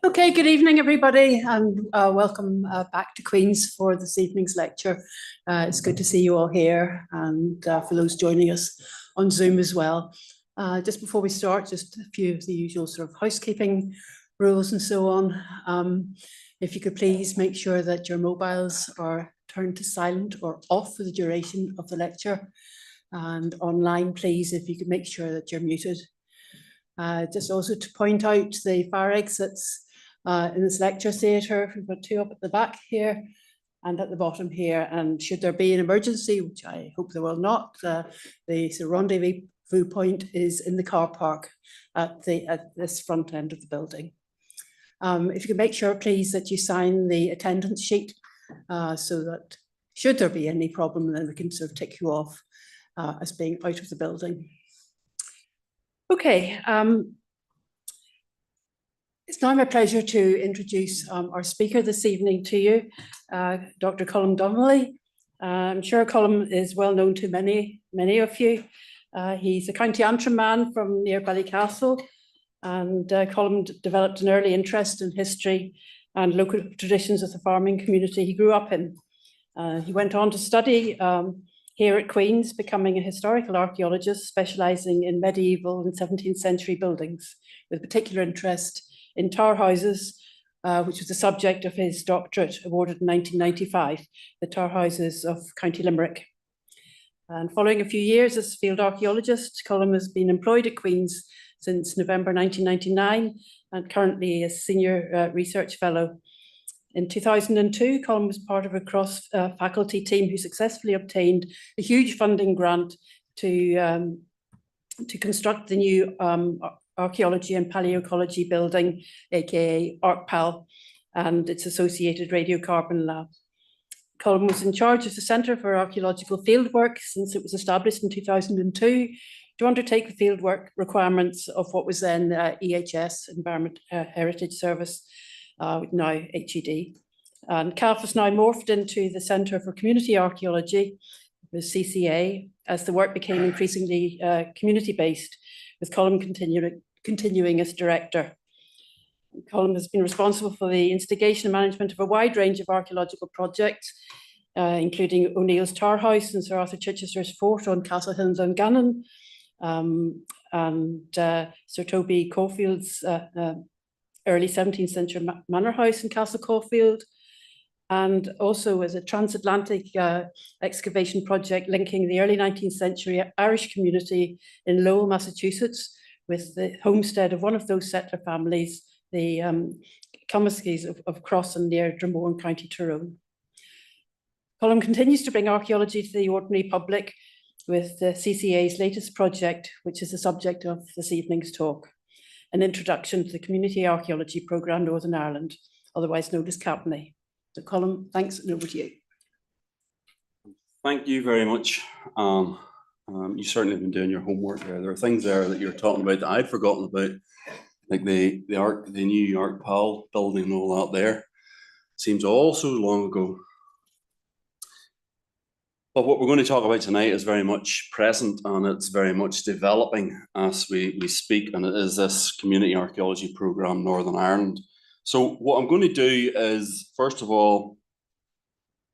Okay, good evening, everybody, and welcome back to Queen's for this evening's lecture. It's good to see you all here, and for those joining us on Zoom as well. Just before we start, just a few of the usual sort of housekeeping rules and so on. If you could please make sure that your mobiles are turned to silent or off for the duration of the lecture. And online, please, if you could make sure that you're muted. Just also to point out the fire exits in this lecture theatre. We've got two up at the back here and at the bottom here. And should there be an emergency, which I hope there will not, the rendezvous point is in the car park at this front end of the building. If you can make sure, please, that you sign the attendance sheet so that should there be any problem, then we can sort of tick you off as being out of the building. Okay, it's now my pleasure to introduce our speaker this evening to you, Dr Colm Donnelly. I'm sure Colm is well known to many of you. He's a County Antrim man from near Ballycastle, and Colm developed an early interest in history and local traditions of the farming community he grew up in. He went on to study here at Queen's, becoming a historical archaeologist specialising in medieval and 17th century buildings, with particular interest in tower houses, which was the subject of his doctorate awarded in 1995, the tower houses of County Limerick. And following a few years as field archaeologist, Colm has been employed at Queen's since November 1999 and currently a senior research fellow. In 2002, Colm was part of a cross-faculty team who successfully obtained a huge funding grant to construct the new Archaeology and Paleoecology building, aka ArcPal, and its associated radiocarbon lab. Colm was in charge of the Centre for Archaeological Fieldwork since it was established in 2002 to undertake the fieldwork requirements of what was then EHS, Environment Heritage Service, now HED. And CAF has now morphed into the Centre for Community Archaeology, the CCA, as the work became increasingly community-based, with Colm continuing as director. Colm has been responsible for the instigation and management of a wide range of archaeological projects, including O'Neill's Tower House and Sir Arthur Chichester's Fort on Castle Hill and Dungannon, and Sir Toby Caulfield's early 17th century manor house in Castle Caulfield, and also as a transatlantic excavation project linking the early 19th century Irish community in Lowell, Massachusetts, with the homestead of one of those settler families, the Cummiskys of Crossan near Dromore, County Tyrone. Colm continues to bring archaeology to the ordinary public with the CCA's latest project, which is the subject of this evening's talk, an introduction to the Community Archaeology Programme Northern Ireland, otherwise known as CAPNI. So Colm, thanks, and over to you. Thank you very much. You certainly have been doing your homework there. There are things there that you're talking about that I'd forgotten about, like the new ArcPal building and all that there. Seems all so long ago. But what we're going to talk about tonight is very much present, and it's very much developing as we speak, and it is this Community Archaeology Programme Northern Ireland. So what I'm going to do is, first of all,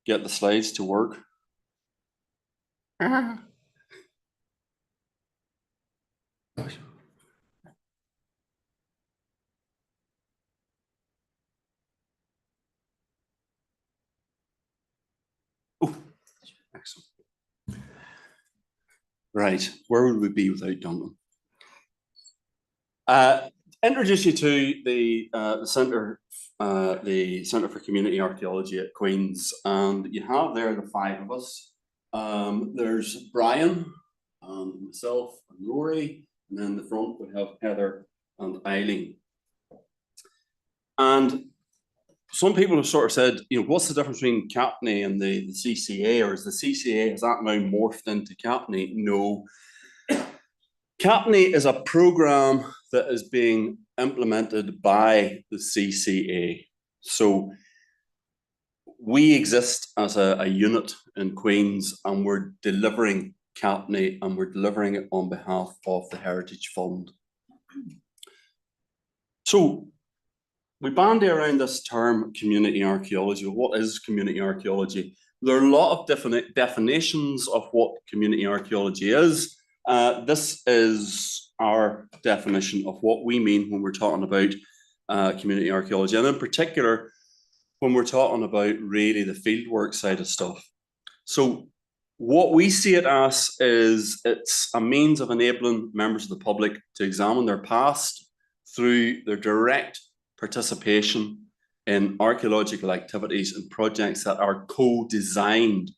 get the slides to work. Oh, excellent. Right, where would we be without Duncan? Introduce you to the Centre for Community Archaeology at Queen's, and you have there the five of us. There's Brian, and myself, and Rory, and then in the front we have Heather and Eileen. And some people have sort of said, you know, what's the difference between CAPNI and the CCA, or is the CCA, has that now morphed into CAPNI? No. CAPNI is a programme that is being implemented by the CCA. So we exist as a unit in Queen's, and we're delivering CAPNI, and we're delivering it on behalf of the Heritage Fund. So we bandy around this term community archaeology. What is community archaeology? There are a lot of different definitions of what community archaeology is. This is our definition of what we mean when we're talking about community archaeology, and in particular, when we're talking about really the fieldwork side of stuff. So what we see it as is it's a means of enabling members of the public to examine their past through their direct participation in archaeological activities and projects that are co-designed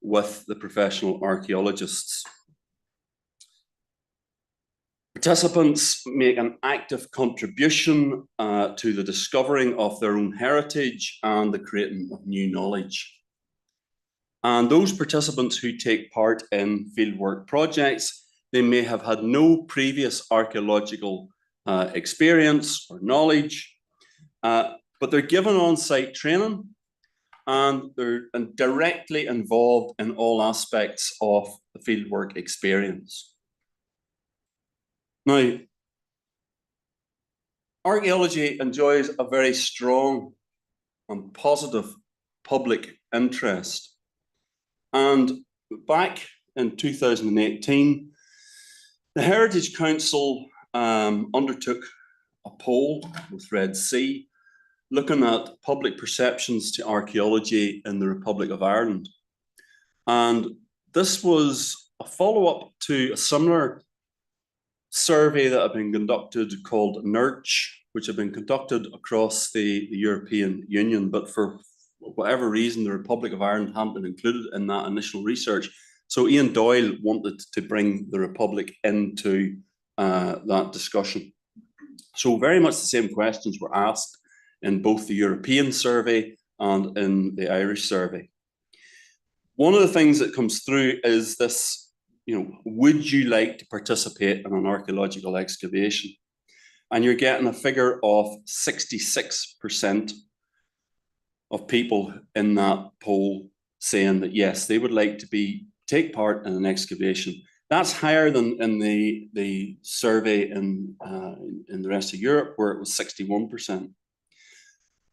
with the professional archaeologists. Participants make an active contribution to the discovering of their own heritage and the creating of new knowledge. And those participants who take part in fieldwork projects, they may have had no previous archaeological experience or knowledge, but they're given on-site training and they're directly involved in all aspects of the fieldwork experience. Now, archaeology enjoys a very strong and positive public interest. And back in 2018, the Heritage Council undertook a poll with Red Sea, looking at public perceptions to archaeology in the Republic of Ireland. And this was a follow-up to a similar survey that had been conducted called NERCH, which had been conducted across the European Union, but for whatever reason, the Republic of Ireland hadn't been included in that initial research. So Ian Doyle wanted to bring the Republic into that discussion. So very much the same questions were asked in both the European survey and in the Irish survey. One of the things that comes through is this, would you like to participate in an archaeological excavation? And you're getting a figure of 66% of people in that poll saying that yes, they would like to take part in an excavation. That's higher than in the survey in the rest of Europe, where it was 61%.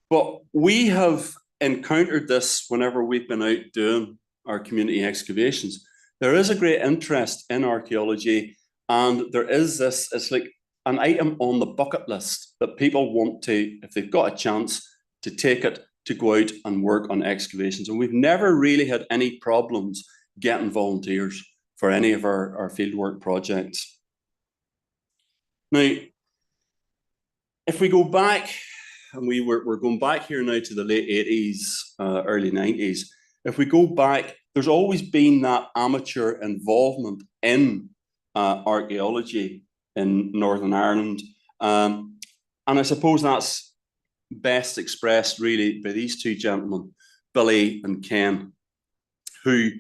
But we have encountered this whenever we've been out doing our community excavations. There is a great interest in archaeology, and there is this, it's like an item on the bucket list that people want to, if they've got a chance, to take it to go out and work on excavations. And we've never really had any problems getting volunteers for any of our fieldwork projects. Now, if we go back, and we're going back here now to the late 80s, early 90s, if we go back, there's always been that amateur involvement in archaeology in Northern Ireland. And I suppose that's best expressed really by these two gentlemen, Billy and Ken, who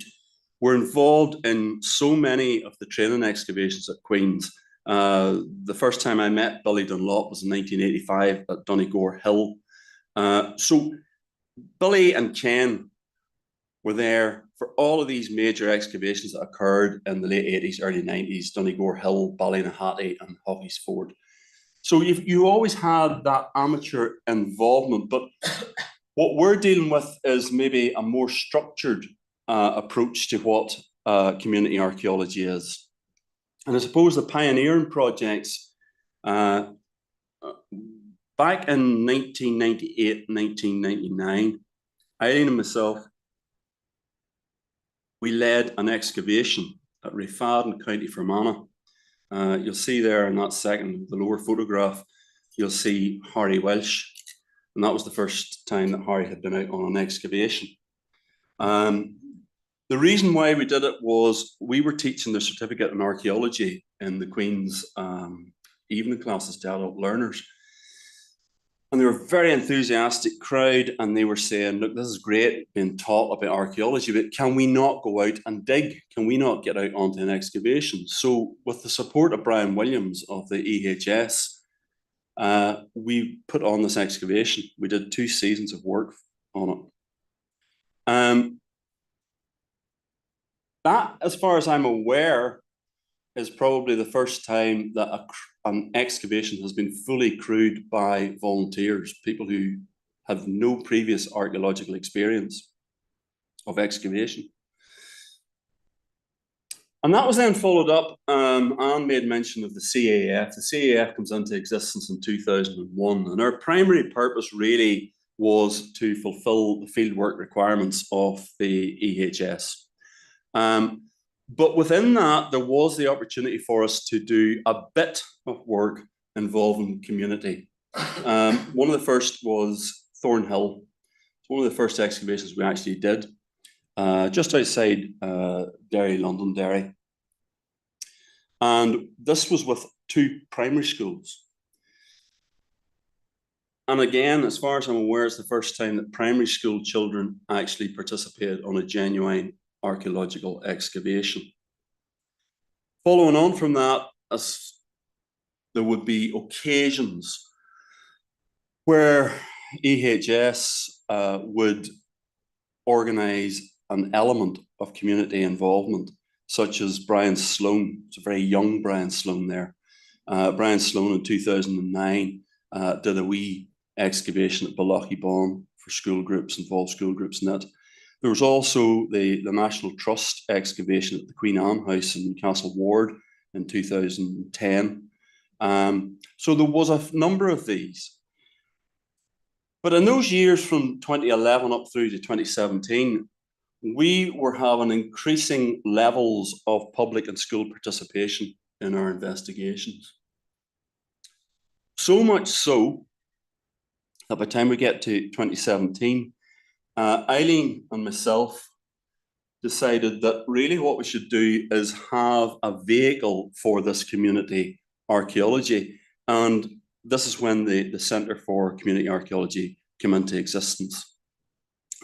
were involved in so many of the training excavations at Queen's. The first time I met Billy Dunlop was in 1985 at Donegal Hill. So Billy and Ken were there for all of these major excavations that occurred in the late 80s, early 90s, Donegal Hill, Ballynahattie and Hoggies Ford. So you always had that amateur involvement, but what we're dealing with is maybe a more structured approach to what community archaeology is. And I suppose the pioneering projects back in 1998, 1999, Eileen and myself, we led an excavation at Rafad in County Fermanagh. You'll see there in that second, the lower photograph, you'll see Harry Welsh. And that was the first time that Harry had been out on an excavation. The reason why we did it was we were teaching the certificate in archaeology in the Queen's evening classes to adult learners. And they were a very enthusiastic crowd, and they were saying, look, this is great being taught about archaeology, but can we not go out and dig? Can we not get out onto an excavation? So with the support of Brian Williams of the EHS, we put on this excavation. We did 2 seasons of work on it. That, as far as I'm aware, is probably the first time that an excavation has been fully crewed by volunteers, people who have no previous archaeological experience of excavation. And that was then followed up, Anne made mention of the CAF. The CAF comes into existence in 2001, and our primary purpose really was to fulfill the fieldwork requirements of the EHS. But within that, there was the opportunity for us to do a bit of work involving community. One of the first was Thornhill. It's one of the first excavations we actually did, just outside Derry, Londonderry. And this was with 2 primary schools. And again, as far as I'm aware, it's the first time that primary school children actually participated on a genuine archaeological excavation. Following on from that, there would be occasions where EHS would organise an element of community involvement, such as Brian Sloan. It's a very young Brian Sloan there. Brian Sloan in 2009 did a wee excavation at Ballochybon for school groups, involved school groups in it. There was also the National Trust excavation at the Queen Anne House in Castle Ward in 2010. So there was a number of these. But in those years from 2011 up through to 2017, we were having increasing levels of public and school participation in our investigations. So much so that by the time we get to 2017, Eileen and myself decided that really what we should do is have a vehicle for this community archaeology. And this is when the Centre for Community Archaeology came into existence.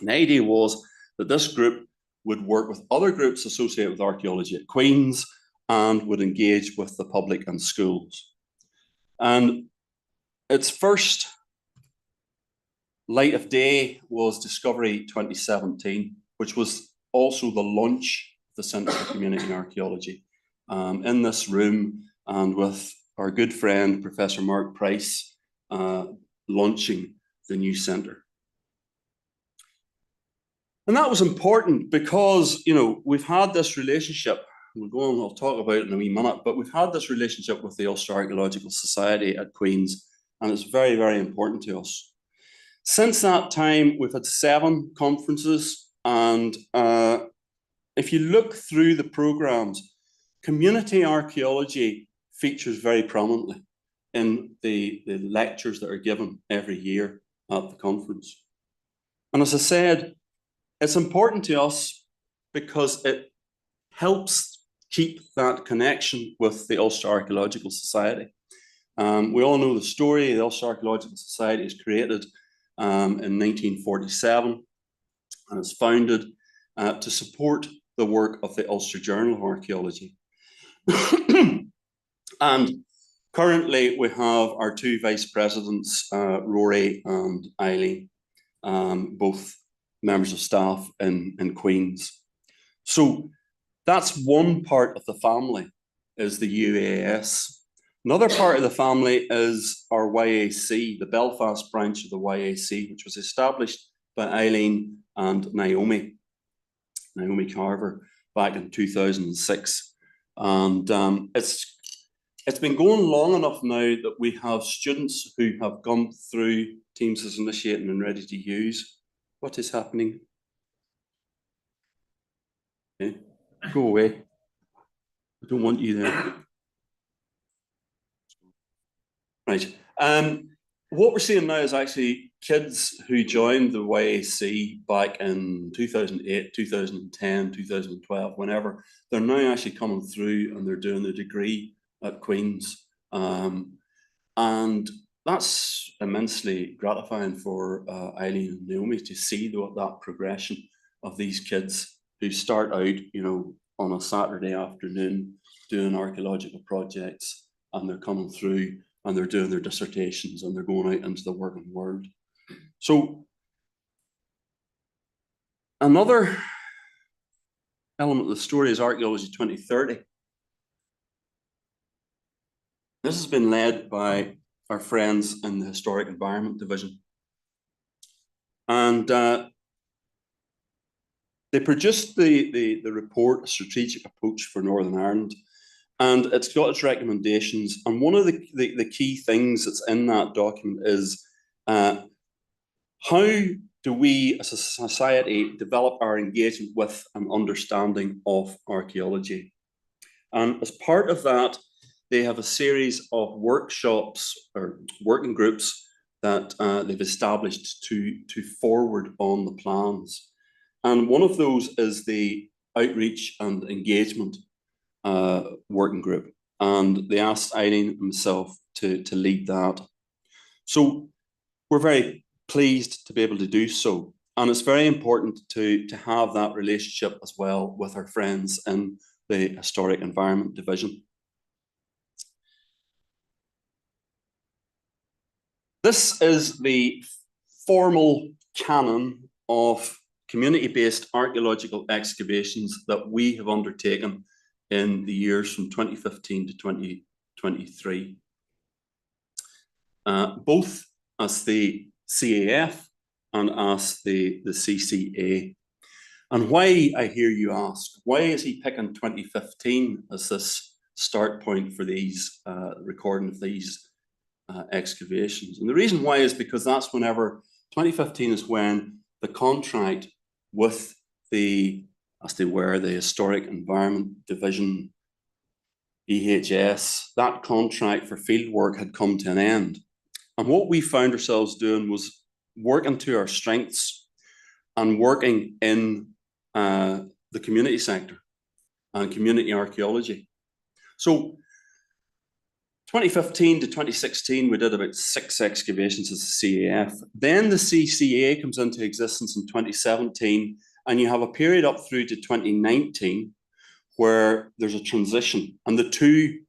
And the idea was that this group would work with other groups associated with archaeology at Queen's and would engage with the public and schools. And its first light of day was Discovery 2017, which was also the launch of the Centre for Community Archaeology in this room, and with our good friend, Professor Mark Price, launching the new centre. And that was important because, you know, we've had this relationship, we'll go on, I'll talk about it in a wee minute, but we've had this relationship with the Ulster Archaeological Society at Queen's, and it's very, very important to us. Since that time, we've had 7 conferences, and if you look through the programmes, community archaeology features very prominently in the lectures that are given every year at the conference. And as I said, it's important to us because it helps keep that connection with the Ulster Archaeological Society. We all know the story. The Ulster Archaeological Society is created in 1947 and is founded to support the work of the Ulster Journal of Archaeology. And currently we have our 2 vice presidents, Rory and Eileen, both members of staff in Queen's. So that's one part of the family, is the UAS. Another part of the family is our YAC, the Belfast branch of the YAC, which was established by Eileen and Naomi Carver, back in 2006. And it's been going long enough now that we have students who have gone through Teams as initiating and ready to use. What is happening? Okay. Go away. I don't want you there. Right. What we're seeing now is actually kids who joined the YAC back in 2008, 2010, 2012, whenever, they're now actually coming through and they're doing the degree at Queen's. And that's immensely gratifying for Eileen and Naomi to see that progression of these kids who start out, you know, on a Saturday afternoon doing archaeological projects, and they're coming through and they're doing their dissertations and they're going out into the working world. So another element of the story is Archaeology 2030. This has been led by our friends in the Historic Environment Division. And they produced the report, A Strategic Approach for Northern Ireland, and it's got its recommendations. And one of the key things that's in that document is how do we as a society develop our engagement with and understanding of archaeology? And as part of that, they have a series of workshops or working groups that they've established to forward on the plans. And one of those is the outreach and engagement working group. And they asked Eileen and myself to lead that. So we're very pleased to be able to do so. And it's very important to have that relationship as well with our friends in the Historic Environment Division. This is the formal canon of community-based archaeological excavations that we have undertaken in the years from 2015 to 2023, both as the CAF and as the CCA. And why, I hear you ask, why is he picking 2015 as this start point for these recording of these excavations? And the reason why is because that's whenever 2015 is when the contract with the, as they were, the Historic Environment Division, EHS, that contract for fieldwork had come to an end. And what we found ourselves doing was working to our strengths and working in the community sector and community archaeology. So 2015 to 2016, we did about 6 excavations as the CAF. Then the CCA comes into existence in 2017, and you have a period up through to 2019 where there's a transition. And the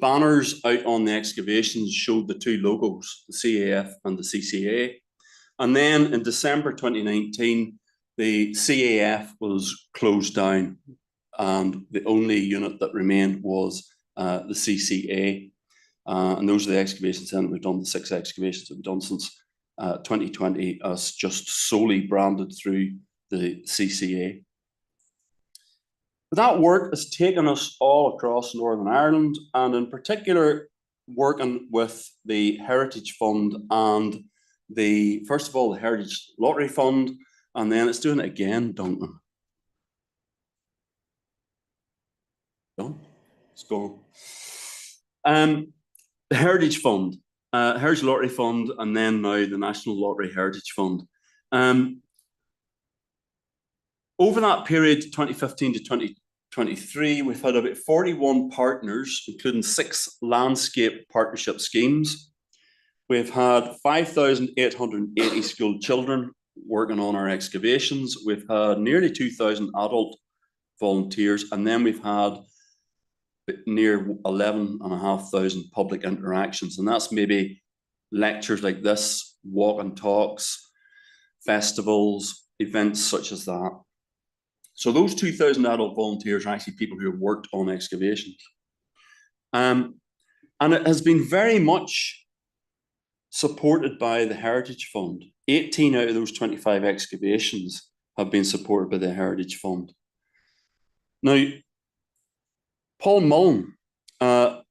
banners out on the excavations showed the 2 logos, the CAF and the CCA. And then in December 2019, the CAF was closed down, and the only unit that remained was the CCA. And those are the excavations then we've done, the 6 excavations that we've done since 2020, as just solely branded through the CCA. But that work has taken us all across Northern Ireland, and in particular working with the Heritage Fund and first of all, the Heritage Lottery Fund, and then it's doing it again, Duncan. Done? It's gone. The Heritage Fund, Heritage Lottery Fund, and then now the National Lottery Heritage Fund. Over that period, 2015 to 2023, we've had about 41 partners, including 6 landscape partnership schemes. We've had 5,880 school children working on our excavations. We've had nearly 2,000 adult volunteers, and then we've had near 11,500 public interactions. And that's maybe lectures like this, walk and talks, festivals, events such as that. So those 2,000 adult volunteers are actually people who have worked on excavations. And it has been very much supported by the Heritage Fund. 18 out of those 25 excavations have been supported by the Heritage Fund. Now, Paul Mullen, a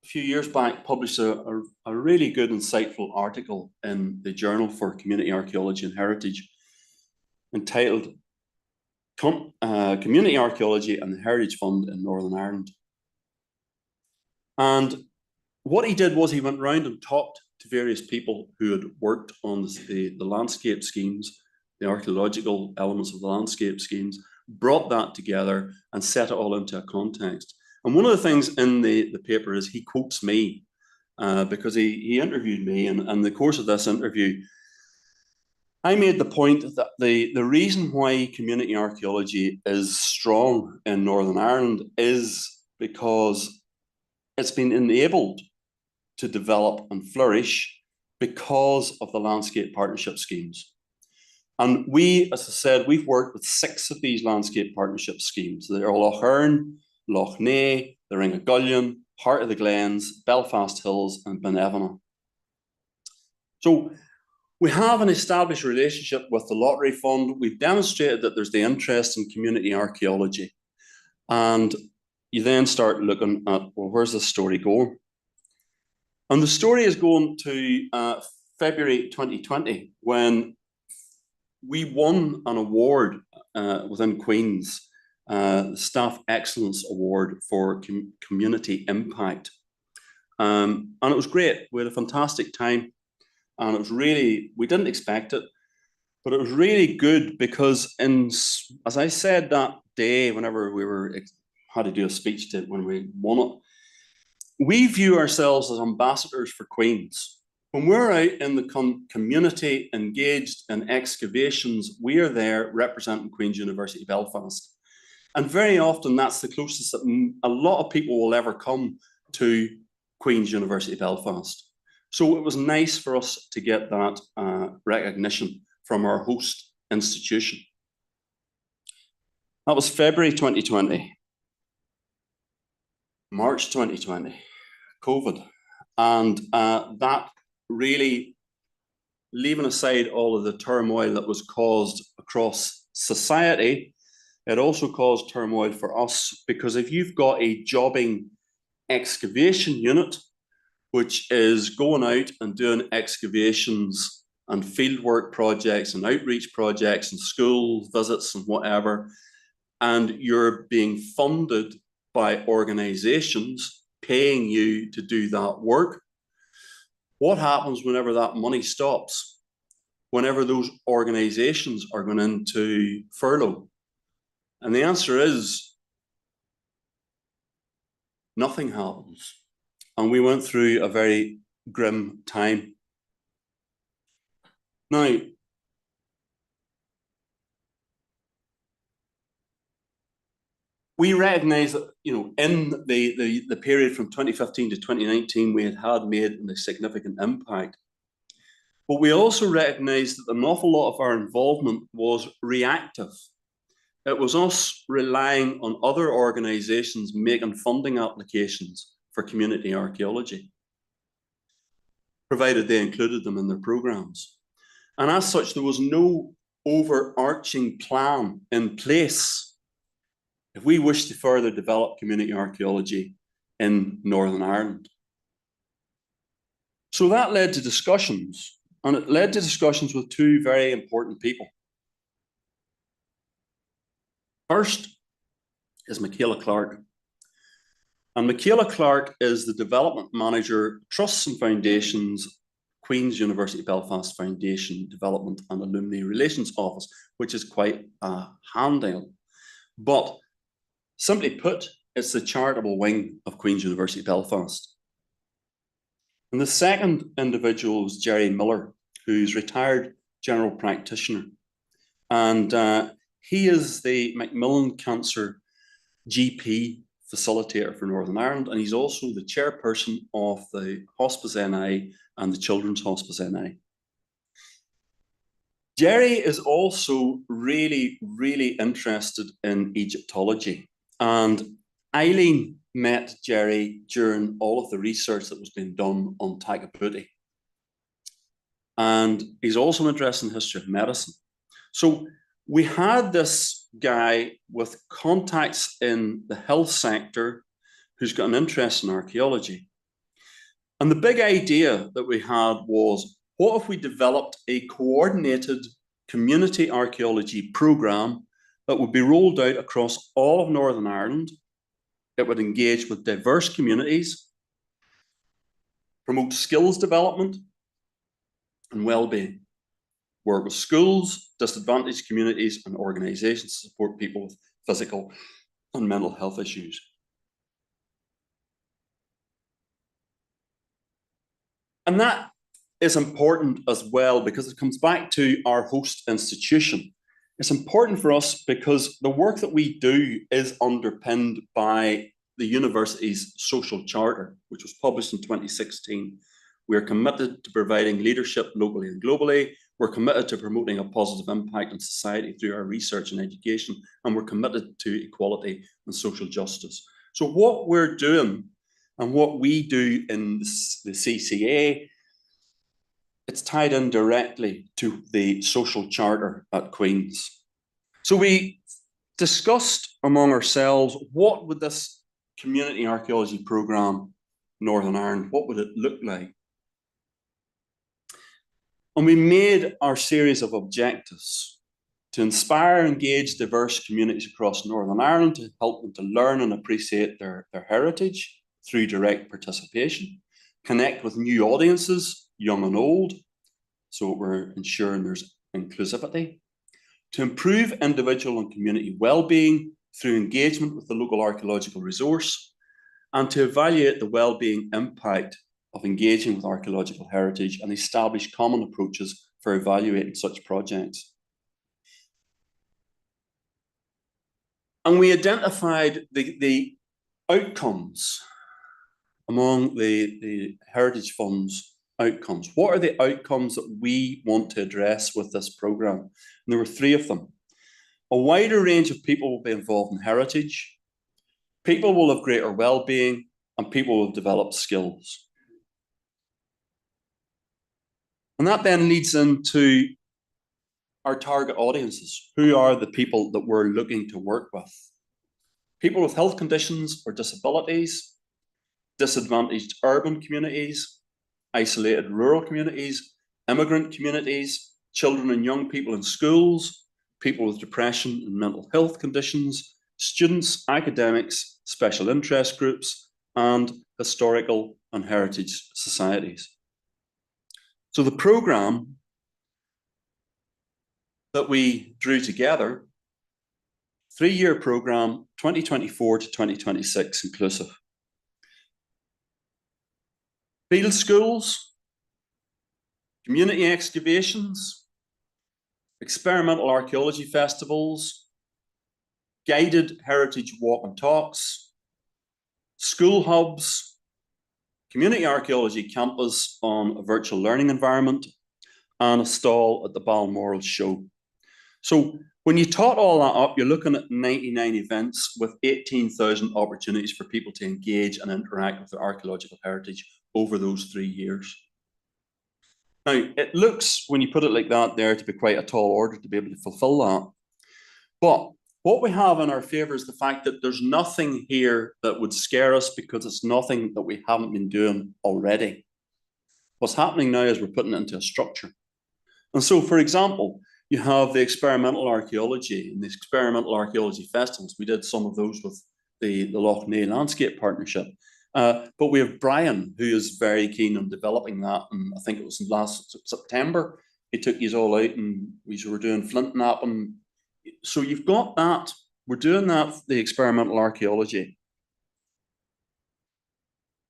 few years back, published a really good, insightful article in the Journal for Community Archaeology and Heritage entitled Community Archaeology and the Heritage Fund in Northern Ireland. And what he did was he went round and talked to various people who had worked on the landscape schemes, the archaeological elements of the landscape schemes, brought that together and set it all into a context. And one of the things in the paper is he quotes me because he interviewed me, and in the course of this interview, I made the point that the reason why community archaeology is strong in Northern Ireland is because it's been enabled to develop and flourish because of the landscape partnership schemes. And we, as I said, we've worked with 6 of these landscape partnership schemes. They're Loch Earn, Loch Ness, the Ring of Gullion, Heart of the Glens, Belfast Hills, and Benevena. So we have an established relationship with the Lottery Fund. We've demonstrated that there's the interest in community archaeology. And you then start looking at, well, where's this story going? And the story is going to February 2020, when we won an award within Queen's, the Staff Excellence Award for Community Impact. And it was great. We had a fantastic time. And it was really, we didn't expect it, but it was really good because, as I said that day, whenever we had to do a speech to when we won it, we view ourselves as ambassadors for Queen's. When we're out in the community engaged in excavations, we are there representing Queen's University Belfast. And very often that's the closest that a lot of people will ever come to Queen's University Belfast. So it was nice for us to get that recognition from our host institution. That was February 2020. March 2020, COVID. And that really, leaving aside all of the turmoil that was caused across society, it also caused turmoil for us, because if you've got a jobbing excavation unit, which is going out and doing excavations and fieldwork projects and outreach projects and school visits and whatever, and you're being funded by organizations paying you to do that work, what happens whenever that money stops? Whenever those organizations are going into furlough? And the answer is nothing happens. And we went through a very grim time. Now, we recognize that, in the period from 2015 to 2019, we had made a significant impact. But we also recognize that an awful lot of our involvement was reactive. It was us relying on other organizations making funding applications for community archaeology, provided they included them in their programs. And as such, there was no overarching plan in place if we wish to further develop community archaeology in Northern Ireland. So that led to discussions, and it led to discussions with two very important people. First is Michaela Clark. And Michaela Clark is the Development Manager, Trusts and Foundations, Queen's University Belfast Foundation Development and Alumni Relations Office, which is quite a handout. But simply put, it's the charitable wing of Queen's University Belfast. And the second individual is Jerry Miller, who's retired general practitioner. And he is the Macmillan Cancer GP facilitator for Northern Ireland, and he's also the chairperson of the Hospice NI and the Children's Hospice NI. Jerry is also really, really interested in Egyptology, and Eileen met Jerry during all of the research that was being done on Takaputi. And he's also interested in history of medicine. So we had this guy with contacts in the health sector who's got an interest in archaeology. And the big idea that we had was, what if we developed a coordinated community archaeology programme that would be rolled out across all of Northern Ireland? It would engage with diverse communities, promote skills development and well-being, work with schools, disadvantaged communities and organisations to support people with physical and mental health issues. And that is important as well, because it comes back to our host institution. It's important for us because the work that we do is underpinned by the university's social charter, which was published in 2016. We are committed to providing leadership locally and globally. We're committed to promoting a positive impact on society through our research and education, and we're committed to equality and social justice. So what we're doing And what we do in the CCA, it's tied in directly to the social charter at Queen's. So we discussed among ourselves, what would this community archaeology programme Northern Ireland, what would it look like? And we made our series of objectives to inspire and engage diverse communities across Northern Ireland, to help them to learn and appreciate their heritage through direct participation, connect with new audiences, young and old, so we're ensuring there's inclusivity, to improve individual and community well-being through engagement with the local archaeological resource, and to evaluate the well-being impact of engaging with archaeological heritage and establish common approaches for evaluating such projects. And we identified the outcomes among the Heritage Fund's outcomes. What are the outcomes that we want to address with this programme? And there were 3 of them. A wider range of people will be involved in heritage, people will have greater well-being, and people will have developed skills. And that then leads into our target audiences. Who are the people that we're looking to work with? People with health conditions or disabilities, disadvantaged urban communities, isolated rural communities, immigrant communities, children and young people in schools, people with depression and mental health conditions, students, academics, special interest groups, and historical and heritage societies. So the programme that we drew together, 3-year programme, 2024 to 2026 inclusive. Field schools, community excavations, experimental archaeology festivals, guided heritage walk and talks, school hubs, community archaeology campus on a virtual learning environment, and a stall at the Balmoral show. So when you tot all that up, you're looking at 99 events with 18,000 opportunities for people to engage and interact with their archaeological heritage over those 3 years. Now, it looks, when you put it like that there, to be quite a tall order to be able to fulfill that. But what we have in our favour is the fact that there's nothing here that would scare us, because it's nothing that we haven't been doing already. What's happening now is we're putting it into a structure. And so, for example, you have the experimental archaeology and the experimental archaeology festivals. We did some of those with the Loch Ness Landscape Partnership. But we have Brian, who is very keen on developing that. And I think it was last September, he took you all out and we were doing flint napping. So you've got that. We're doing that, the experimental archaeology.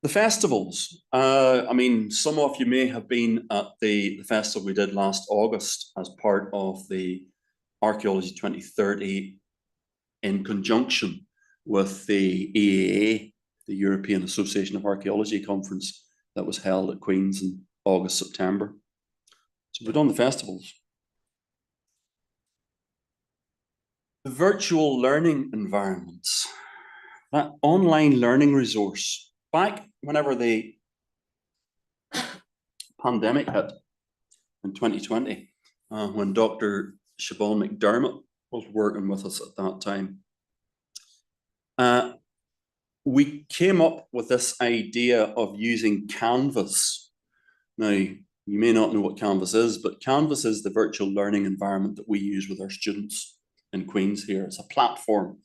The festivals. I mean, some of you may have been at the festival we did last August as part of the Archaeology 2030 in conjunction with the EAA, the European Association of Archaeology conference that was held at Queen's in August, September. So we've done the festivals. The virtual learning environments, that online learning resource. Back whenever the pandemic hit in 2020, when Dr. Siobhan McDermott was working with us at that time, we came up with this idea of using Canvas. Now, you may not know what Canvas is, but Canvas is the virtual learning environment that we use with our students in Queen's here. It's a platform,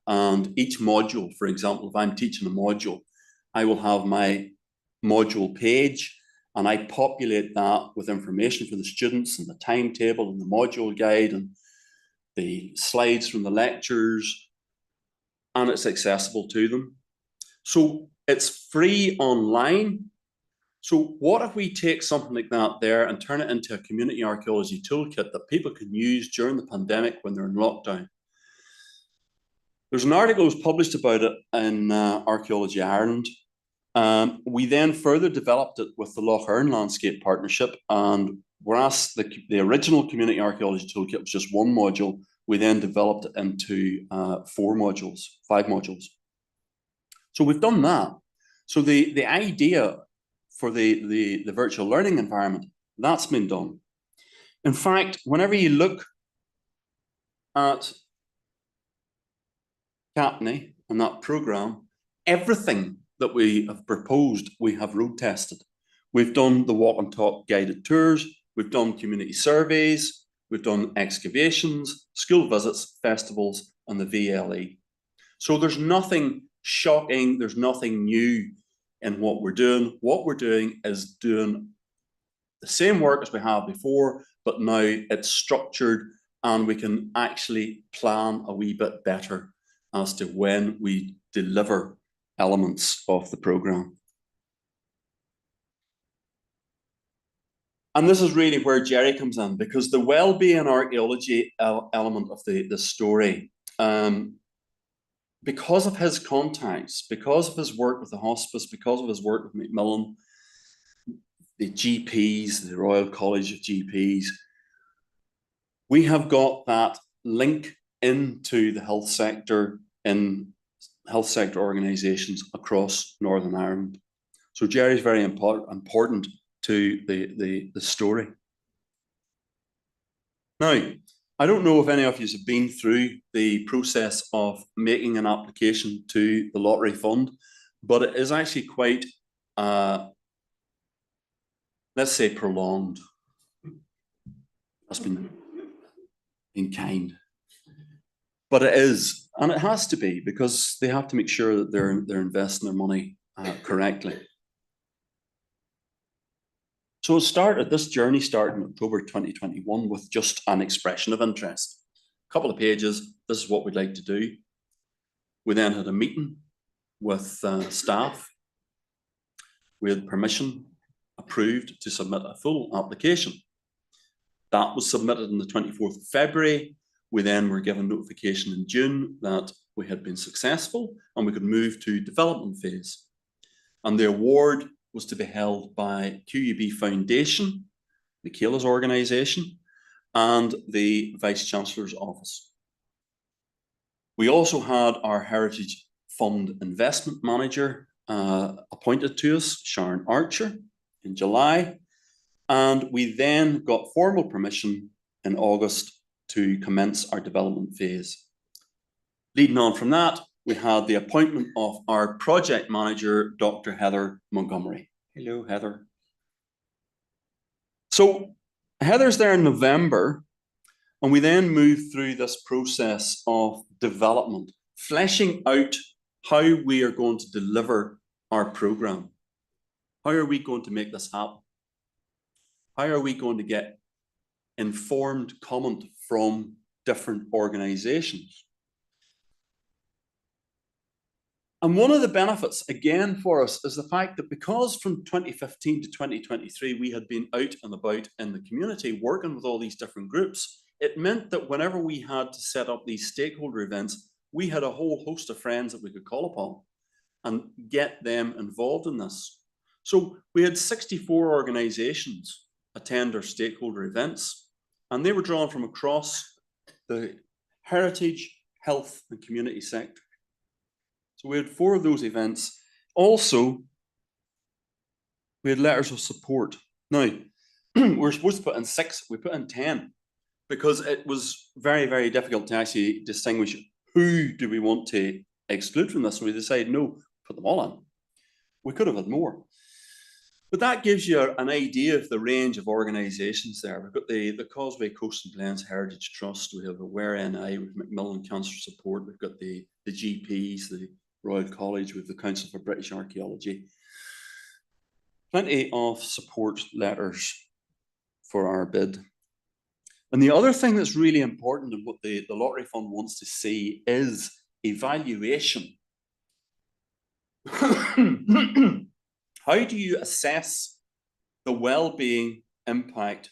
and each module, for example, if I'm teaching a module, I will have my module page and I populate that with information for the students and the timetable and the module guide and the slides from the lectures, and it's accessible to them. So it's free online. So what if we take something like that there and turn it into a community archaeology toolkit that people can use during the pandemic when they're in lockdown? There's an article that was published about it in Archaeology Ireland. We then further developed it with the Loch Earn Landscape Partnership, and whereas the original community archaeology toolkit was just one module, we then developed it into 5 modules. So we've done that. So the idea for the virtual learning environment, that's been done. In fact, whenever you look at CAPNI and that programme, everything that we have proposed, we have road tested. We've done the walk and talk guided tours, we've done community surveys, we've done excavations, school visits, festivals, and the VLE. So there's nothing shocking, there's nothing new in what we're doing. What we're doing is doing the same work as we have before, but now it's structured and we can actually plan a wee bit better as to when we deliver elements of the programme. And this is really where Jerry comes in, because the well-being archaeology element of the story, because of his contacts, because of his work with the hospice, because of his work with Macmillan, the GPs, the Royal College of GPs, we have got that link into the health sector in health sector organisations across Northern Ireland. So Jerry's very important to the story. Now, I don't know if any of you have been through the process of making an application to the Lottery Fund, but it is actually quite, let's say, prolonged. That's been kind. But it is, and it has to be, because they have to make sure that they're investing their money correctly. So this journey started in October 2021 with just an expression of interest. A couple of pages, this is what we'd like to do. We then had a meeting with staff. We had permission approved to submit a full application. That was submitted on the 24th of February. We then were given notification in June that we had been successful and we could move to development phase. And the award was to be held by QUB Foundation, Michaela's organisation, and the Vice-Chancellor's Office. We also had our Heritage Fund Investment Manager appointed to us, Sharon Archer, in July, and we then got formal permission in August to commence our development phase. Leading on from that, we had the appointment of our project manager, Dr. Heather Montgomery. Hello, Heather. So Heather's there in November, and we then moved through this process of development, fleshing out how we are going to deliver our programme. How are we going to make this happen? How are we going to get informed comment from different organisations? And one of the benefits, again, for us is the fact that because from 2015 to 2023, we had been out and about in the community working with all these different groups, it meant that whenever we had to set up these stakeholder events, we had a whole host of friends that we could call upon and get them involved in this. So we had 64 organisations attend our stakeholder events, and they were drawn from across the heritage, health, and community sector. So we had 4 of those events. Also, we had letters of support. Now, we were supposed to put in 6, we put in 10, because it was very, very difficult to actually distinguish who do we want to exclude from this. So we decided, no, put them all in. We could have had more. But that gives you an idea of the range of organisations there. We've got the Causeway Coast and Glens Heritage Trust, we have Aware NI, with Macmillan Cancer Support, we've got the GPs, the Royal College, with the Council for British Archaeology. Plenty of support letters for our bid. And the other thing that's really important and what the Lottery Fund wants to see is evaluation. How do you assess the well-being impact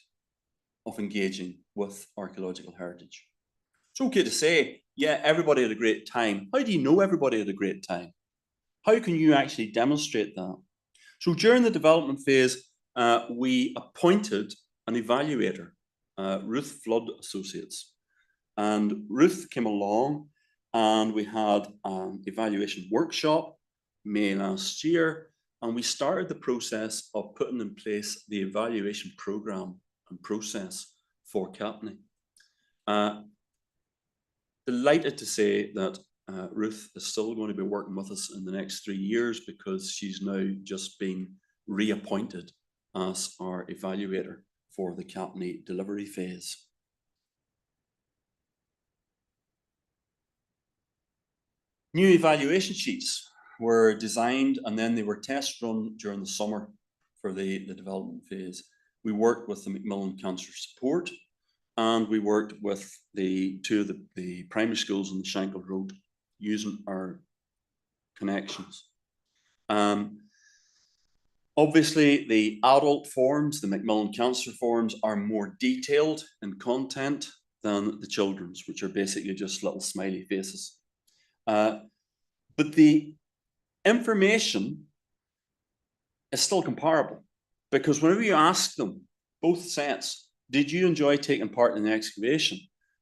of engaging with archaeological heritage? It's okay to say, yeah, everybody had a great time. How do you know everybody had a great time? How can you actually demonstrate that? So during the development phase, we appointed an evaluator, Ruth Flood Associates. And Ruth came along and we had an evaluation workshop. May last year, and we started the process of putting in place the evaluation programme and process for CAPNI. Delighted to say that Ruth is still going to be working with us in the next 3 years, because she's now just been reappointed as our evaluator for the CAPNI delivery phase. New evaluation sheets were designed, and then they were test run during the summer for the development phase. We worked with the Macmillan Cancer Support, and we worked with two of the primary schools on the Shankill Road using our connections. Obviously, the adult forms, the Macmillan Cancer forms, are more detailed in content than the children's, which are basically just little smiley faces. But the information is still comparable, because whenever you ask them, both sets, did you enjoy taking part in the excavation?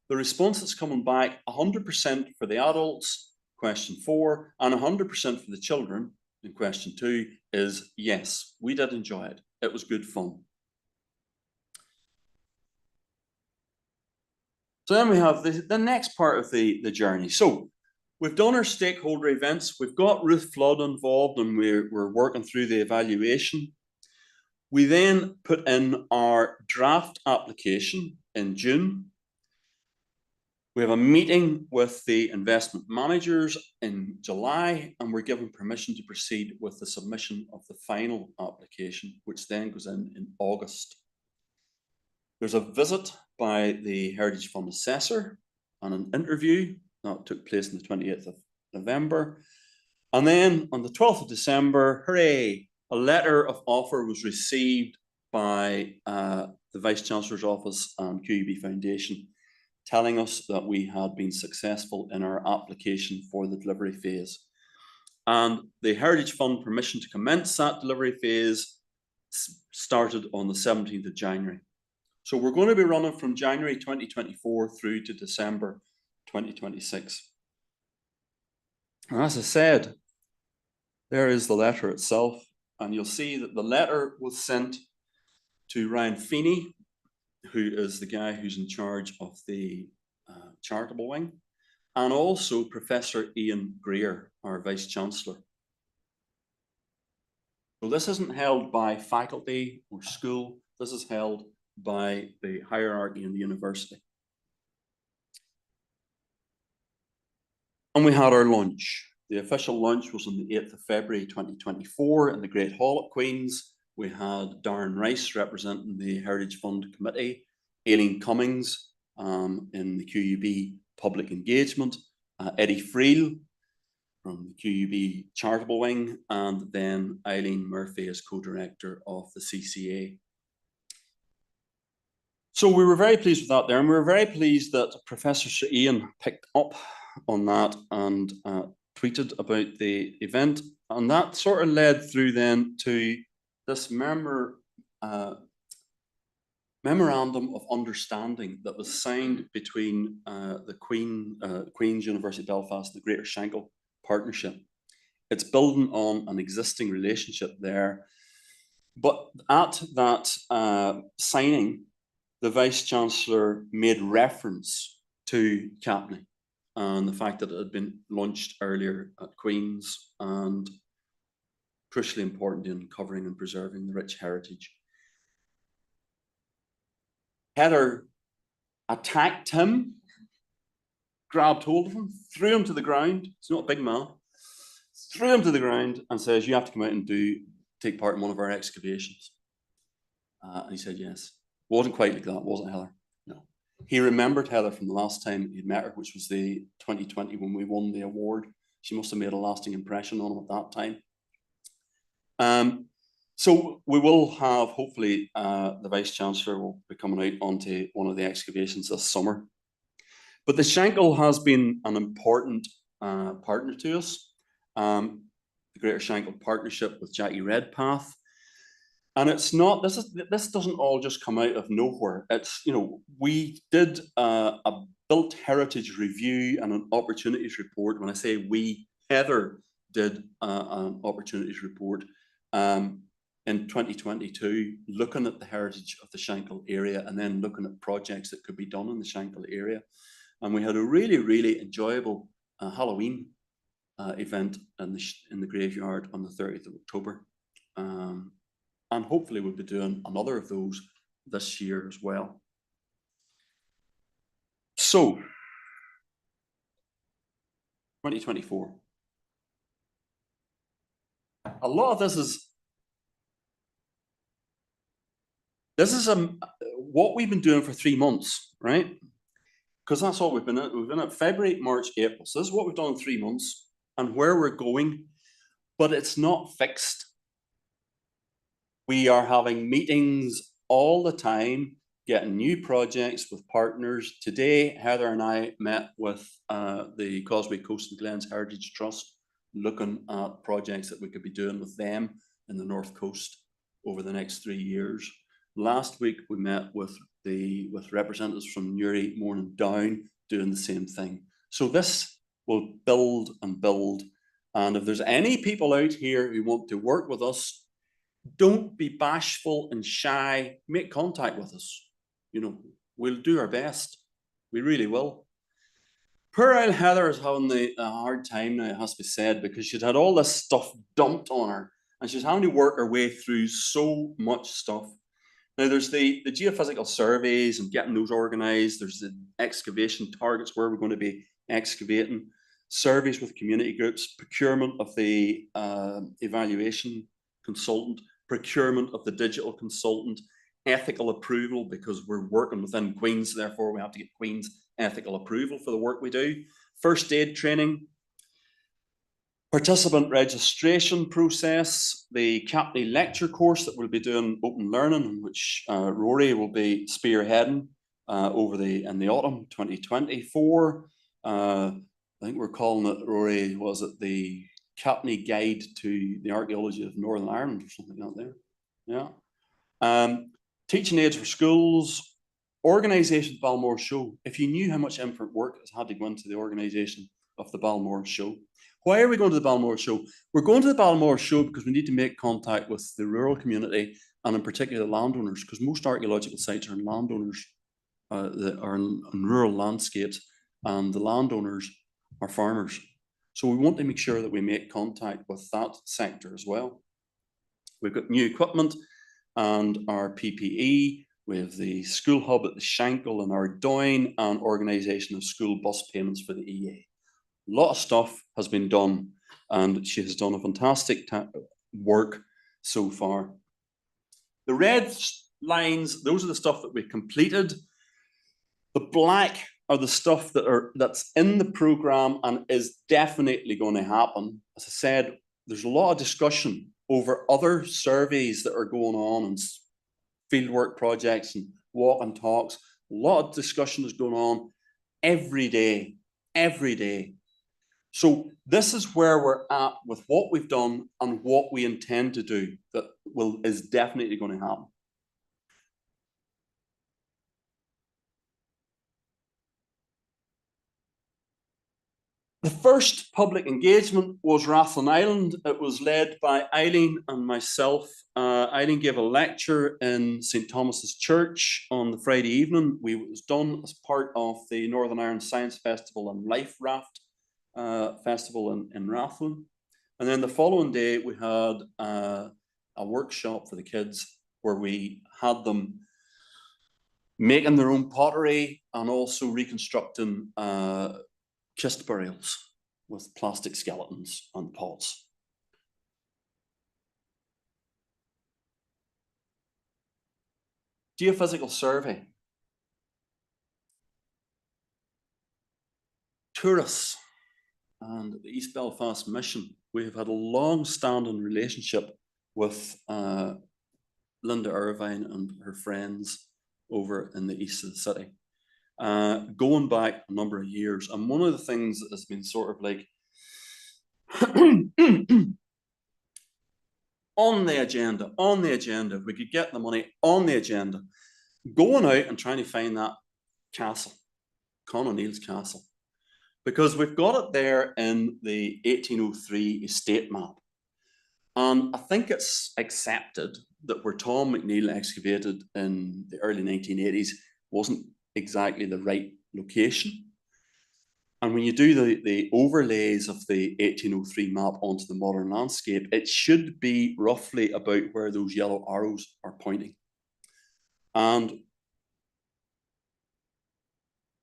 The response that's coming back, 100% for the adults, question 4, and 100% for the children in question 2 is yes, we did enjoy it. It was good fun. So then we have the next part of the journey. So we've done our stakeholder events. We've got Ruth Flood involved, and we're working through the evaluation. We then put in our draft application in June. We have a meeting with the investment managers in July, and we're given permission to proceed with the submission of the final application, which then goes in August. There's a visit by the Heritage Fund assessor and an interview that took place on the 28th of November. And then on the 12th of December, hooray, a letter of offer was received by the Vice-Chancellor's Office and QUB Foundation, telling us that we had been successful in our application for the delivery phase. And the Heritage Fund permission to commence that delivery phase started on the 17th of January. So we're going to be running from January 2024 through to December 2026. And as I said, there is the letter itself, and you'll see that the letter was sent to Ryan Feeney, who is the guy who's in charge of the charitable wing, and also Professor Ian Greer, our Vice-Chancellor. So this isn't held by faculty or school, this is held by the hierarchy in the university. And we had our lunch. The official lunch was on the 8th of February 2024 in the Great Hall at Queen's. We had Darren Rice representing the Heritage Fund Committee, Aileen Cummings in the QUB Public Engagement, Eddie Friel from the QUB Charitable Wing, and then Eileen Murphy as co-director of the CCA. So we were very pleased with that there, and we were very pleased that Professor Sir Ian picked up on that and tweeted about the event, and that sort of led through then to this memorandum of understanding that was signed between the Queen's University Belfast and the Greater Shankill Partnership. It's building on an existing relationship there, but at that signing, the Vice-Chancellor made reference to CAPNI and the fact that it had been launched earlier at Queen's and crucially important in covering and preserving the rich heritage. Heather attacked him, grabbed hold of him, threw him to the ground. He's not a big man. Threw him to the ground and says, "You have to come out and take part in one of our excavations." And he said yes. It wasn't quite like that, was it, Heather? No. He remembered Heather from the last time he'd met her, which was the 2020 when we won the award. She must have made a lasting impression on him at that time. So we will have, hopefully, the Vice-Chancellor will be coming out onto one of the excavations this summer. But the Shankill has been an important partner to us. The Greater Shankill Partnership with Jackie Redpath. And it's not, this doesn't all just come out of nowhere. It's, you know, we did a built heritage review and an opportunities report. When I say we, Heather did an opportunities report in 2022, looking at the heritage of the Shankill area and then looking at projects that could be done in the Shankill area. And we had a really, really enjoyable Halloween event in the graveyard on the 30th of October. And hopefully we'll be doing another of those this year as well. So, 2024. A lot of this is what we've been doing for 3 months, right? Because that's all we've been at. We've been at February, March, April. So this is what we've done in 3 months and where we're going, but it's not fixed. We are having meetings all the time, getting new projects with partners. Today, Heather and I met with the Causeway Coast and Glens Heritage Trust, looking at projects that we could be doing with them in the North Coast over the next 3 years. Last week, we met with representatives from Newry, Mourne and Down, doing the same thing. So this will build and build. And if there's any people out here who want to work with us, don't be bashful and shy. Make contact with us. You know, we'll do our best. We really will. Poor old Heather is having a hard time now, it has to be said, because she'd had all this stuff dumped on her and she's having to work her way through so much stuff. Now there's the geophysical surveys and getting those organised. There's the excavation targets where we're going to be excavating, surveys with community groups, procurement of the evaluation consultant, procurement of the digital consultant, ethical approval, because we're working within Queen's, therefore we have to get Queen's ethical approval for the work we do, first aid training, participant registration process, the CAPNI lecture course that we'll be doing open learning, which Rory will be spearheading in the autumn 2024. I think we're calling it, Rory, was it the CAPNI Guide to the Archaeology of Northern Ireland or something out there? Yeah. Teaching aids for schools, organisation of Balmore Show. If you knew how much effort work has had to go into the organisation of the Balmore Show. Why are we going to the Balmore Show? We're going to the Balmore Show because we need to make contact with the rural community and in particular the landowners, because most archaeological sites are in landowners that are in rural landscapes, and the landowners are farmers. So we want to make sure that we make contact with that sector as well. We've got new equipment and our PPE. We have the school hub at the Shankill and our Down, and organisation of school bus payments for the EA. A lot of stuff has been done and she has done a fantastic work so far. The red lines, those are the stuff that we've completed. The black are the stuff that's in the programme and is definitely going to happen. As I said, there's a lot of discussion over other surveys that are going on and fieldwork projects and walk and talks. A lot of discussion is going on every day, every day. So this is where we're at with what we've done and what we intend to do that is definitely going to happen. The first public engagement was Rathlin Island. It was led by Eileen and myself. Eileen gave a lecture in St. Thomas's Church on the Friday evening. It was done as part of the Northern Ireland Science Festival and Life Raft Festival in Rathlin. And then the following day, we had a workshop for the kids where we had them making their own pottery and also reconstructing kist burials with plastic skeletons and pots. Geophysical survey. Tourists and the East Belfast Mission. We have had a long-standing relationship with Linda Irvine and her friends over in the east of the city. Going back a number of years, and one of the things that has been sort of like on the agenda, if we could get the money on the agenda, going out and trying to find that castle, Con O'Neill's castle, because we've got it there in the 1803 estate map. And I think it's accepted that where Tom McNeill excavated in the early 1980s wasn't exactly the right location. And when you do the overlays of the 1803 map onto the modern landscape, it should be roughly about where those yellow arrows are pointing. And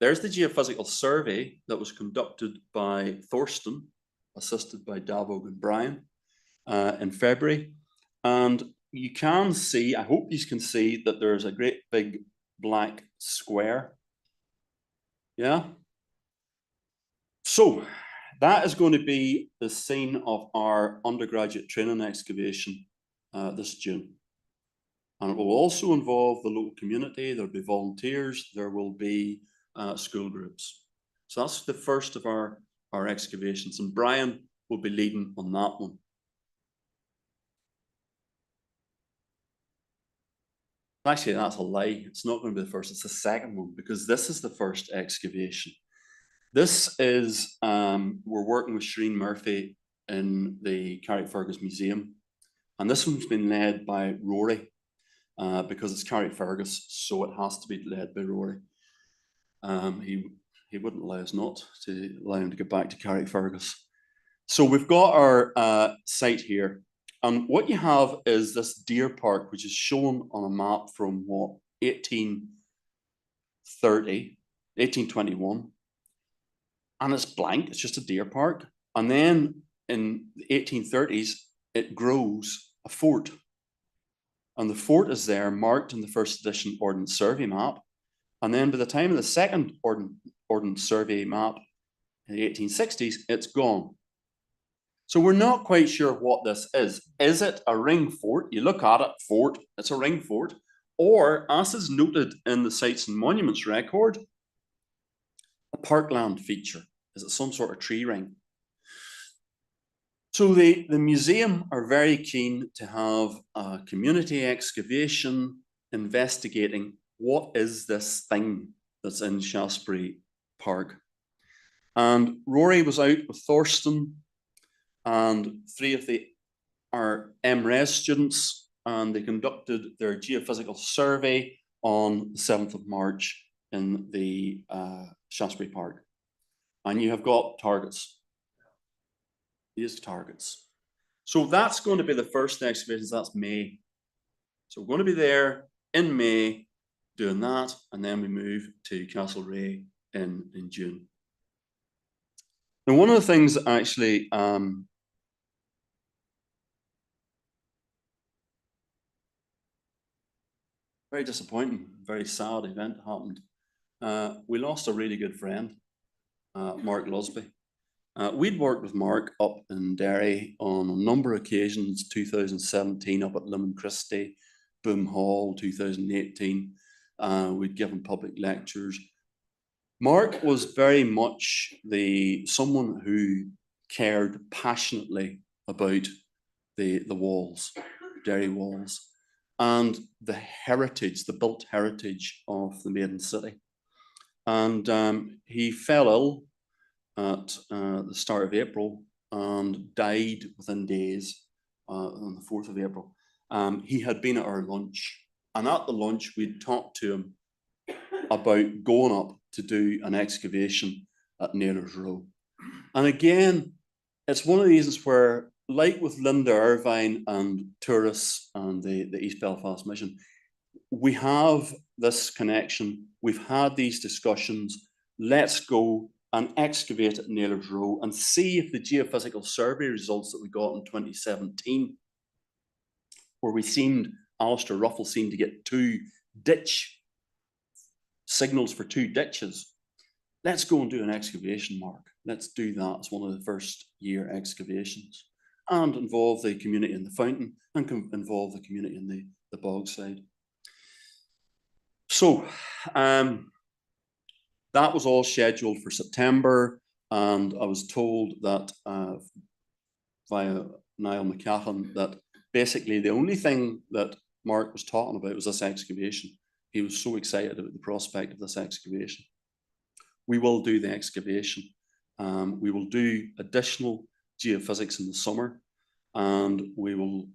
there's the geophysical survey that was conducted by Thorsten, assisted by Davog and Brian, in February. And you can see, I hope you can see, that there's a great big black square. Yeah. So that is going to be the scene of our undergraduate training excavation this June. And it will also involve the local community. There'll be volunteers, there will be school groups. So that's the first of our excavations, and Brian will be leading on that one. Actually, that's a lie. It's not going to be the first, it's the second one, because this is the first excavation. This is, we're working with Shireen Murphy in the Carrickfergus Museum. And this one's been led by Rory, because it's Carrickfergus, so it has to be led by Rory. He wouldn't allow us not to allow him to get back to Carrickfergus. So we've got our site here. And what you have is this deer park, which is shown on a map from what, 1830, 1821. And it's blank, it's just a deer park. And then in the 1830s, it grows a fort. And the fort is there marked in the first edition Ordnance Survey map. And then by the time of the second Ordnance Survey map in the 1860s, it's gone. So we're not quite sure what this is. Is it a ring fort? You look at it, fort, it's a ring fort. Or, as is noted in the Sites and Monuments record, a parkland feature. Is it some sort of tree ring? So the museum are very keen to have a community excavation investigating what is this thing that's in Shaftesbury Park. And Rory was out with Thorsten and three of our MRes students, and they conducted their geophysical survey on the 7th of March in the Shaftesbury Park. And you have got targets. These targets. So that's going to be the first excavations, that's May. So we're going to be there in May doing that, and then we move to Castlereagh in June. Now, one of the things that actually very disappointing, very sad event happened. We lost a really good friend, Mark Lusby. We'd worked with Mark up in Derry on a number of occasions, 2017 up at Limon Christie, Boom Hall, 2018. We'd given public lectures. Mark was very much someone who cared passionately about the walls, Derry walls, and the heritage, the built heritage of the Maiden City. And he fell ill at the start of April and died within days on the 4th of April. He had been at our lunch, and at the lunch we'd talked to him about going up to do an excavation at Naylor's Row. And again, it's one of these where, like with Linda Irvine and tourists and the East Belfast Mission, we have this connection, we've had these discussions, let's go and excavate at Naylor's Row and see if the geophysical survey results that we got in 2017, where Alistair Ruffle seemed to get 2 ditch signals for 2 ditches. Let's go and do an excavation, Mark. Let's do that as one of the first year excavations and involve the community in the fountain and involve the community in the bog side. So that was all scheduled for September, and I was told that via Niall McCahan that basically the only thing that Mark was talking about was this excavation. He was so excited about the prospect of this excavation. We will do the excavation. We will do additional geophysics in the summer, and we will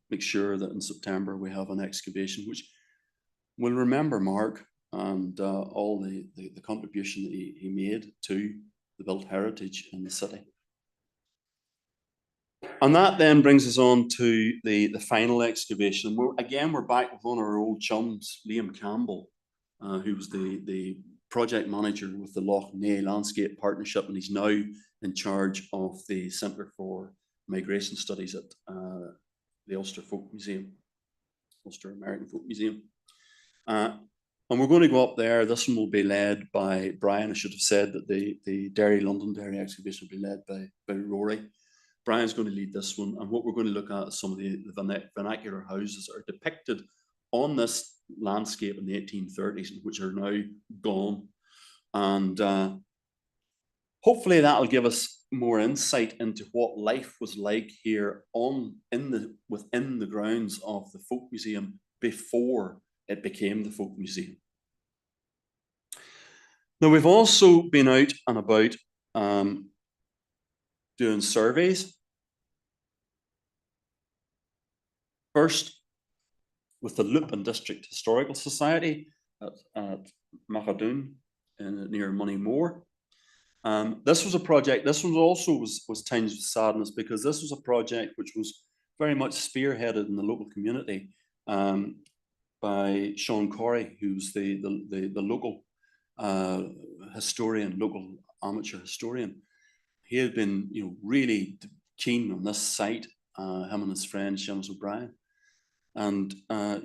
make sure that in September we have an excavation, which will remember Mark and all the contribution that he made to the built heritage in the city. And that then brings us on to the final excavation. We're back with one of our old chums, Liam Campbell, who was the project manager with the Loch Ness Landscape Partnership, and he's now in charge of the Centre for Migration Studies at the Ulster Folk Museum, Ulster American Folk Museum. And we're going to go up there. This one will be led by Brian. I should have said that the London Dairy excavation will be led by Rory. Brian's going to lead this one, and what we're going to look at is some of the vernacular houses that are depicted on this landscape in the 1830s, which are now gone. And hopefully that'll give us more insight into what life was like here within the grounds of the Folk Museum before it became the Folk Museum. Now, we've also been out and about doing surveys. First, with the Lupin District Historical Society at Machadoon near Moneymore. This was a project, this one also was tinged with sadness, because this was a project which was very much spearheaded in the local community by Sean Corey, who's the local historian, local amateur historian. He had been, really keen on this site, him and his friend Seamus O'Brien. And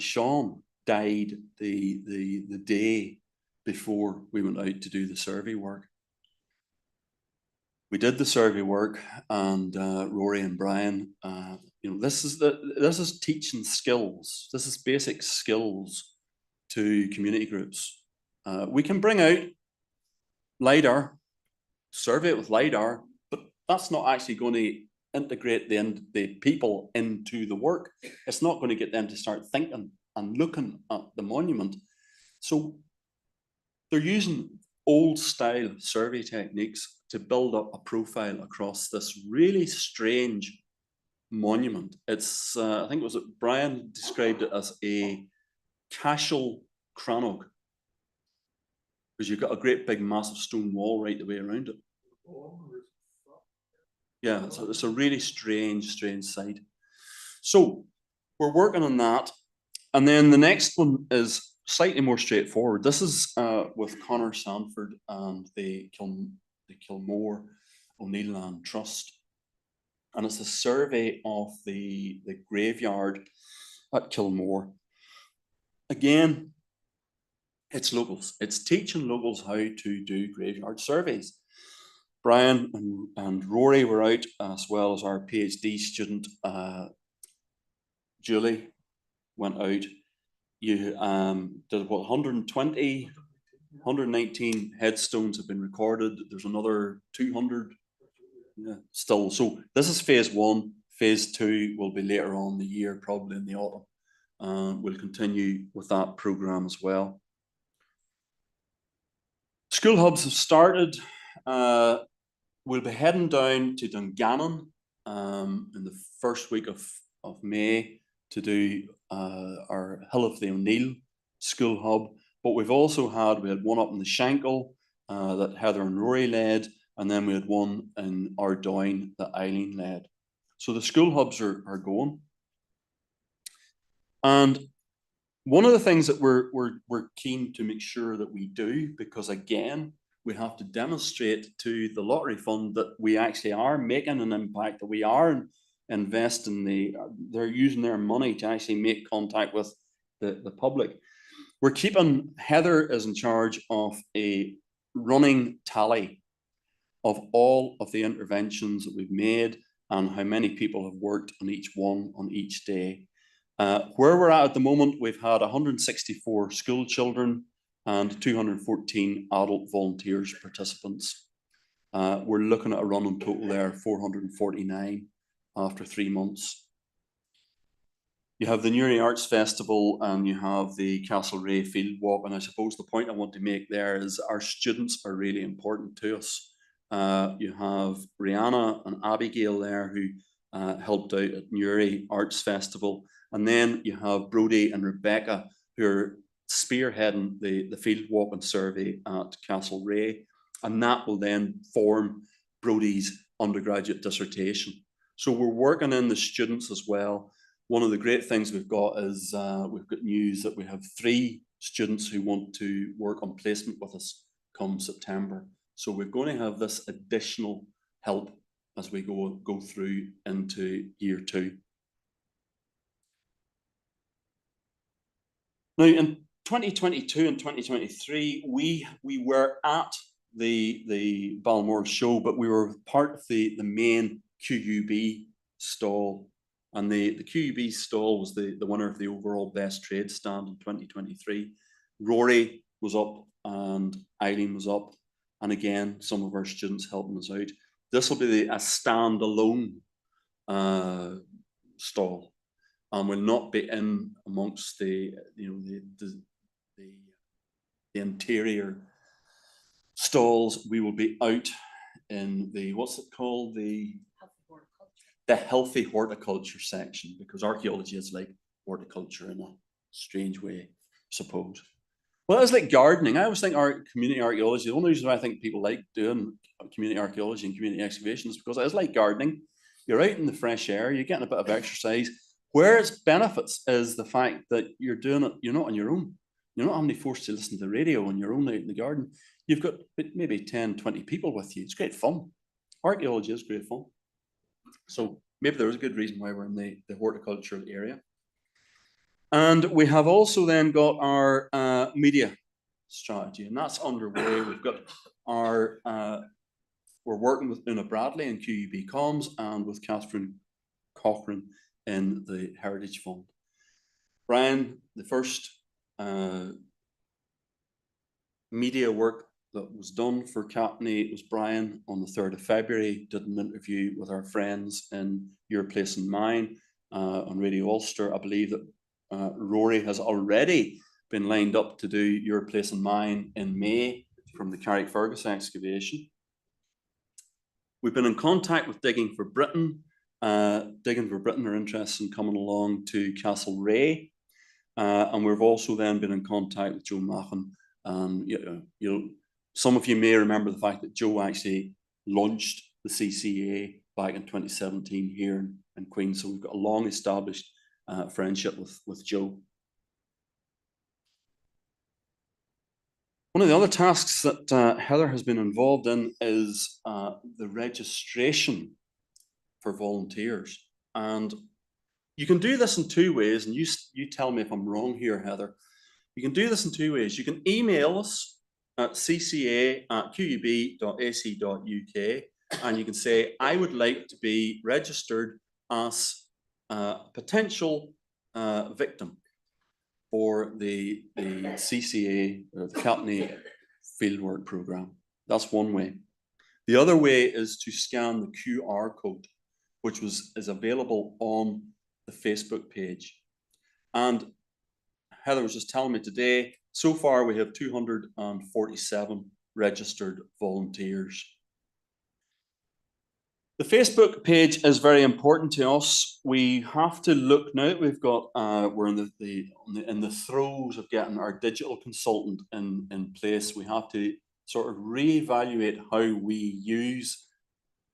Sean died the day before we went out to do the survey work. We did the survey work, and Rory and Brian, this is teaching skills. This is basic skills to community groups. We can bring out LiDAR, survey it with LiDAR, but that's not actually going to integrate the people into the work. It's not going to get them to start thinking and looking at the monument. So they're using old style survey techniques to build up a profile across this really strange monument. It's, I think it was Brian described it as a cashel crannog, because you've got a great big massive stone wall right the way around it. Yeah, it's a really strange site. So we're working on that. And then the next one is slightly more straightforward. This is with Conor Sanford and the Kilmore O'Neill Land Trust. And it's a survey of the graveyard at Kilmore. Again, it's locals. It's teaching locals how to do graveyard surveys. Brian and Rory were out, as well as our PhD student, Julie, went out. You did what, 120, 119 headstones have been recorded. There's another 200 still. So this is phase one. Phase two will be later on in the year, probably in the autumn. We'll continue with that program as well. School hubs have started. We'll be heading down to Dungannon in the first week of May to do our Hill of the O'Neill school hub. But we had one up in the Shankill that Heather and Rory led, and then we had one in Ardoyne that Eileen led. So the school hubs are going. And one of the things that we're keen to make sure that we do, because again, we have to demonstrate to the lottery fund that we actually are making an impact, that we are investing they're using their money to actually make contact with the public. We're keeping, Heather is in charge of a running tally of all of the interventions that we've made and how many people have worked on each one on each day. Where we're at the moment, we've had 164 school children and 214 adult volunteers participants. We're looking at a running total there, 449 after 3 months. You have the Newry Arts Festival and you have the Castlereagh Field Walk. And I suppose the point I want to make there is our students are really important to us. You have Rihanna and Abigail there who helped out at Newry Arts Festival. And then you have Brodie and Rebecca who are spearheading the field walk and survey at Castlereagh. And that will then form Brodie's undergraduate dissertation. So we're working in the students as well. One of the great things we've got is we've got news that we have 3 students who want to work on placement with us come September. So we're going to have this additional help as we go through into year 2. Now in 2022 and 2023, we were at the Balmoral show, but we were part of the main QUB stall. And the QUB stall was the winner of the overall best trade stand in 2023. Rory was up and Eileen was up. And again, some of our students helping us out. This will be a standalone stall, and will not be in amongst the interior stalls. We will be out in the, what's it called, the healthy horticulture section, because archaeology is like horticulture in a strange way, I suppose. Well, it's like gardening. I always think community archaeology, the only reason why I think people like doing community archaeology and community excavation is because it's like gardening. You're out in the fresh air, you're getting a bit of exercise. Where its benefits is the fact that you're doing it, you're not on your own. You're not having to force to listen to the radio on your own out in the garden. You've got maybe 10, 20 people with you. It's great fun. Archaeology is great fun. So maybe there is a good reason why we're in the horticultural area. And we have also then got our media strategy, and that's underway. We've got our, we're working with Una Bradley in QUB Comms and with Catherine Cochrane in the Heritage Fund. Brian, the first media work that was done for CAPNI was Brian on the 3rd of February, did an interview with our friends in Your Place and Mine on Radio Ulster. I believe that Rory has already been lined up to do Your Place and Mine in May from the Carrickfergus excavation. We've been in contact with Digging for Britain. Digging for Britain are interested in coming along to Castlereagh. And we've also then been in contact with Joe Mahan. Some of you may remember the fact that Joe actually launched the CCA back in 2017 here in Queen's. So we've got a long established friendship with Joe. One of the other tasks that Heather has been involved in is the registration for volunteers. And you can do this in 2 ways, and you tell me if I'm wrong here, Heather. You can do this in 2 ways. You can email us at cca@qub.ac.uk, and you can say, I would like to be registered as a potential victim for the CCA, or the CAPNI fieldwork programme. That's one way. The other way is to scan the QR code, which is available on the Facebook page. And Heather was just telling me today, so far we have 247 registered volunteers. The Facebook page is very important to us. We have to look now that we've got, we're in the throes of getting our digital consultant in place. We have to sort of reevaluate how we use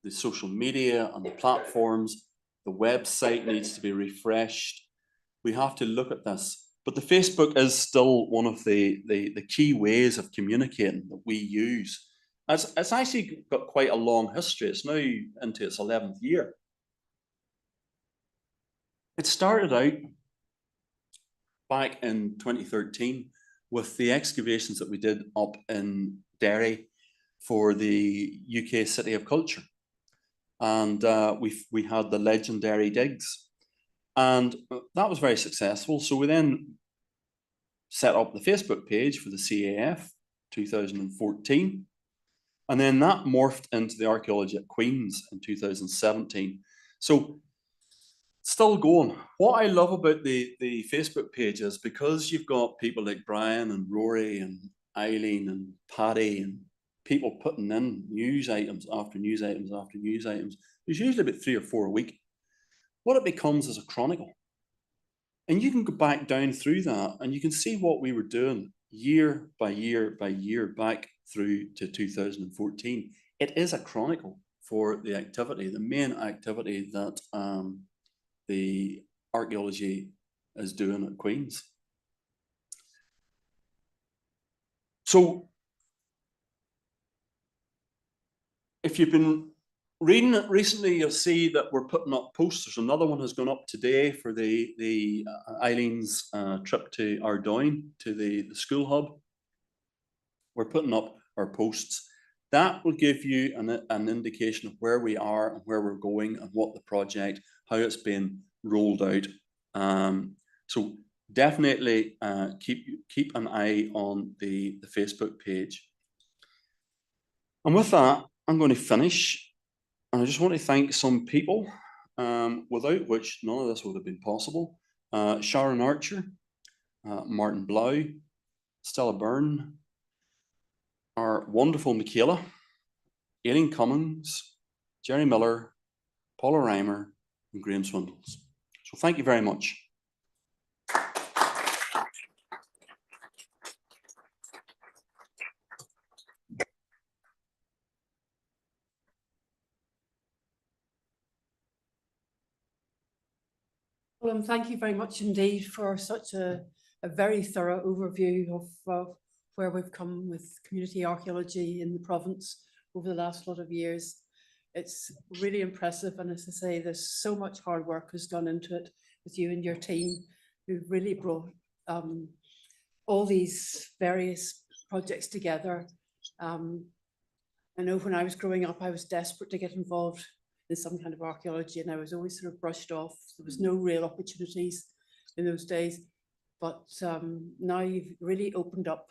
the social media and the platforms. The website needs to be refreshed. We have to look at this. But the Facebook is still one of the key ways of communicating that we use. It's actually got quite a long history. It's now into its 11th year. It started out back in 2013 with the excavations that we did up in Derry for the UK City of Culture. And we had the legendary digs. And that was very successful. So we then set up the Facebook page for the CAF 2014. And then that morphed into the Archaeology at Queen's in 2017. So still going. What I love about the Facebook page is because you've got people like Brian and Rory and Eileen and Paddy and people putting in news items after news items after news items. There's usually about 3 or 4 a week. What it becomes is a chronicle. And you can go back down through that and you can see what we were doing year by year by year back through to 2014. It is a chronicle for the activity, the main activity that the archaeology is doing at Queen's. So if you've been reading it recently, you'll see that we're putting up posts. There's another one has gone up today for the Eileen's trip to Ardoyne, to the school hub. We're putting up our posts. That will give you an indication of where we are and where we're going and what the project, how it's been rolled out. So definitely keep an eye on the Facebook page. And with that, I'm going to finish. And I just want to thank some people, without which none of this would have been possible. Sharon Archer, Martin Blau, Stella Byrne, our wonderful Michaela, Aileen Cummings, Jerry Miller, Paula Reimer, and Graham Swindles. So thank you very much. Well, thank you very much indeed for such a very thorough overview of where we've come with community archaeology in the province over the last lot of years. It's really impressive, and as I say, there's so much hard work has gone into it with you and your team, who've really brought all these various projects together. I know when I was growing up, I was desperate to get involved in some kind of archaeology, and I was always sort of brushed off. There was no real opportunities in those days, but now you've really opened up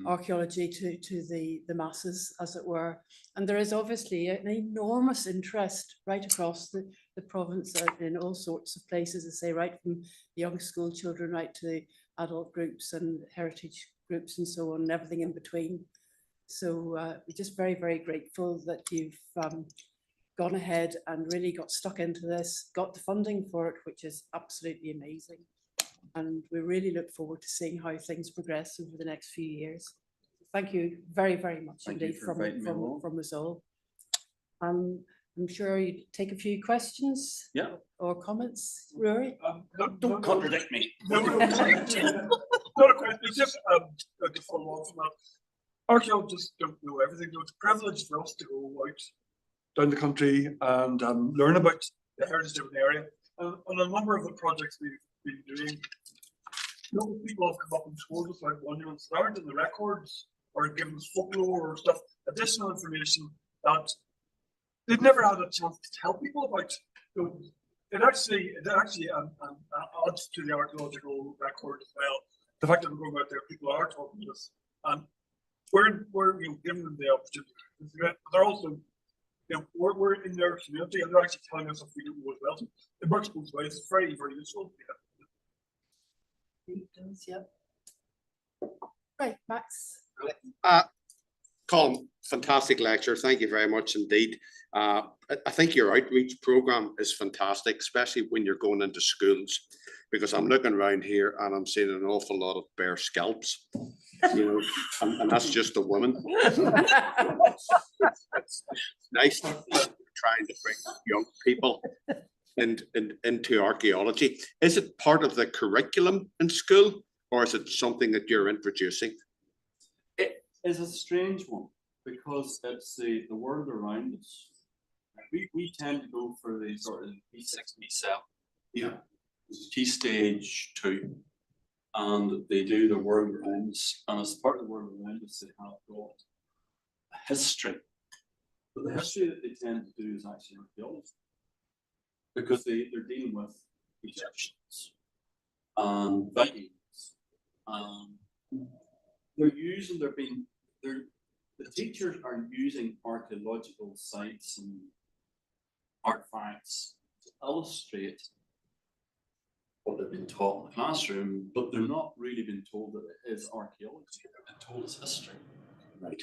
archaeology to the masses, as it were. And there is obviously an enormous interest right across the province in all sorts of places, I say, right from young school children right to the adult groups and heritage groups and so on, and everything in between. So we're just very, very grateful that you've gone ahead and really got stuck into this, got the funding for it, which is absolutely amazing. And we really look forward to seeing how things progress over the next few years. Thank you very, very much indeed from us all. I'm sure you take a few questions or comments, Rory. Don't contradict me. Not a question, it's just to follow on from that. Archaeologists don't know everything. It's a privilege for us to go out down the country and learn about the heritage of an area. On a number of the projects we've been doing, local people have come up and told us about monuments that aren't in the records, or given us folklore or stuff, additional information that they've never had a chance to tell people about. So it actually adds to the archaeological record as well. The fact that we're going out there, people are talking to us, and we're giving them the opportunity. They're also, we're in their community, and they're actually telling us if we don't know as well. So it works both ways. It's very, very useful. It does, yep. Right, Max. Colm, fantastic lecture. Thank you very much indeed. I think your outreach program is fantastic, especially when you're going into schools, because I'm looking around here and I'm seeing an awful lot of bare scalps, and that's just the women. It's nice trying to bring young people into archaeology. Is it part of the curriculum in school, or is it something that you're introducing? It is a strange one, because it's the world around us. We tend to go for the sort of P6, P7. Yeah. Key stage 2. And they do the world around us. And as part of the world around us, they have got a history. But the history that they tend to do is actually archaeology, because they're dealing with Egyptians and Vikings. The teachers are using archaeological sites and artifacts to illustrate what they've been taught in the classroom, but they're not really been told that it is archaeology. They've been told it's history. Right.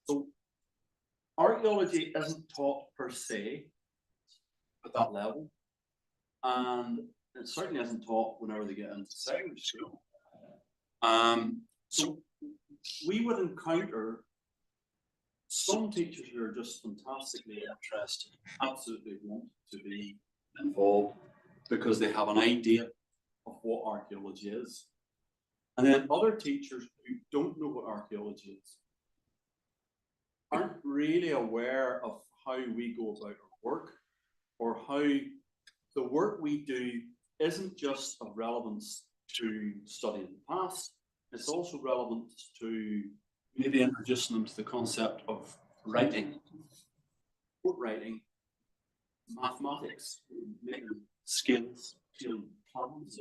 So archaeology isn't taught per se at that level, and it certainly isn't taught whenever they get into secondary school. So we would encounter some teachers who are just fantastically interested, absolutely want to be involved because they have an idea of what archaeology is. And then other teachers who don't know what archaeology is aren't really aware of how we go about our work, or how the work we do isn't just of relevance to studying the past, it's also relevant to maybe introducing them to the concept of writing, report writing, mathematics, making skills, plans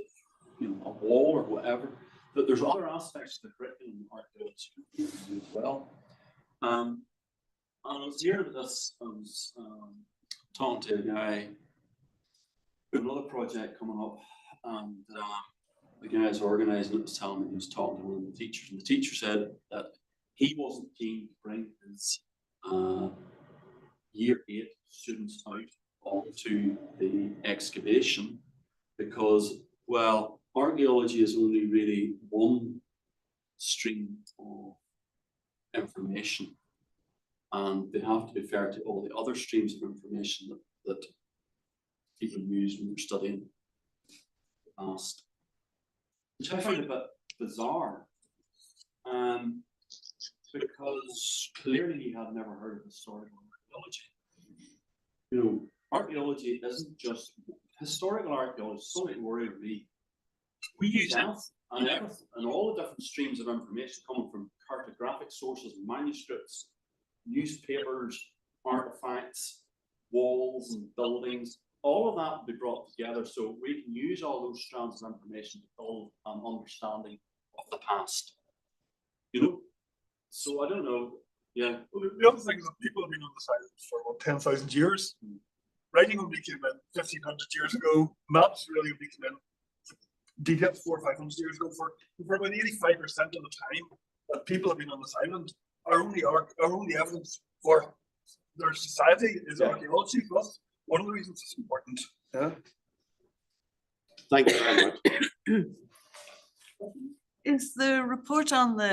of a wall or whatever. That there's other aspects of the curriculum in archaeology as well. And I was here with this, I was talking to a guy with another project coming up, and the guy who's organising it was telling me he was talking to one of the teachers, and the teacher said that he wasn't keen to bring his year 8 students out onto the excavation because, well, archaeology is only really one stream of information, and they have to be fair to all the other streams of information that people use when they're studying the past, which I find a bit bizarre, because clearly he had never heard of historical archaeology. You know, archaeology isn't just historical archaeology. Something worried me. We use that and everything, and all the different streams of information coming from cartographic sources, manuscripts, newspapers, artifacts, walls and buildings. All of that will be brought together so we can use all those strands of information to build an understanding of the past. You know? So I don't know. Yeah. Well, the other thing is that people have been on the silence for about 10,000 years. Writing only came in 1,500 years ago. Maps really only came in details 400 or 500 years ago. For about 85% of the time that people have been on this island, our only evidence for their society is archaeology. Plus, one of the reasons it's important. Yeah. Thank you very much. Is the report on the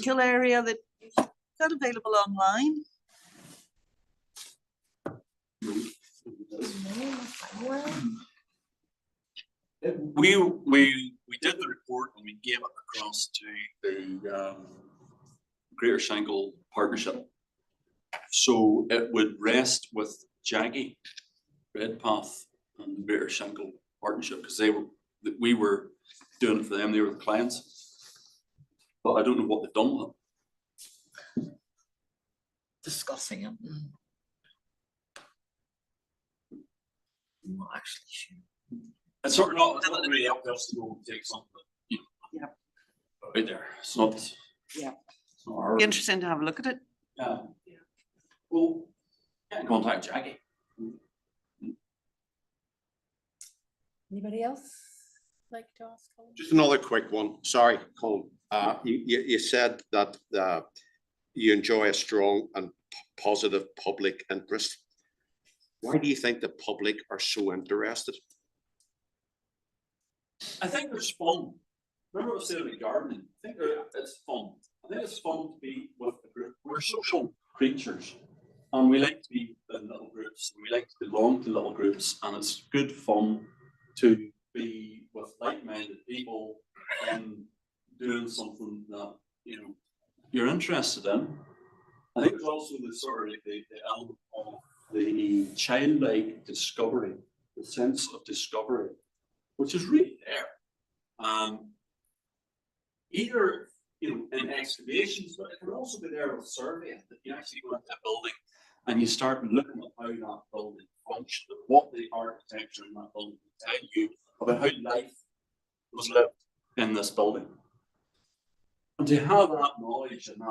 kill area that available online? We did the report and we gave it across to the Greater Shankill Partnership. So it would rest with Jaggy, Redpath, and the Greater Shankill Partnership, because we were doing it for them, they were the clients. But I don't know what they've done with it. Discussing it. Not actually sure. It's sort of not really up to us to go and take something right there. It's not. Yeah. It's not our. Interesting to have a look at it. Yeah. Well, get in contact Jackie. Anybody else like to ask? Just another quick one. Sorry, Colm. You said that you enjoy a strong and positive public interest. Why do you think the public are so interested? I think there's fun. Remember what I said about gardening? I think it's fun. I think it's fun to be with a group. We're social creatures, and we like to be in little groups. We like to belong to little groups, and it's good fun to be with like-minded people and doing something that you're interested in. I think there's also the sort of the element of the childlike discovery, the sense of discovery, which is really there. Either in excavations, but it can also be there with survey, that you actually go into a building and you start looking at how that building functions, what the architecture in that building will tell you about how life was lived in this building. And to have that knowledge and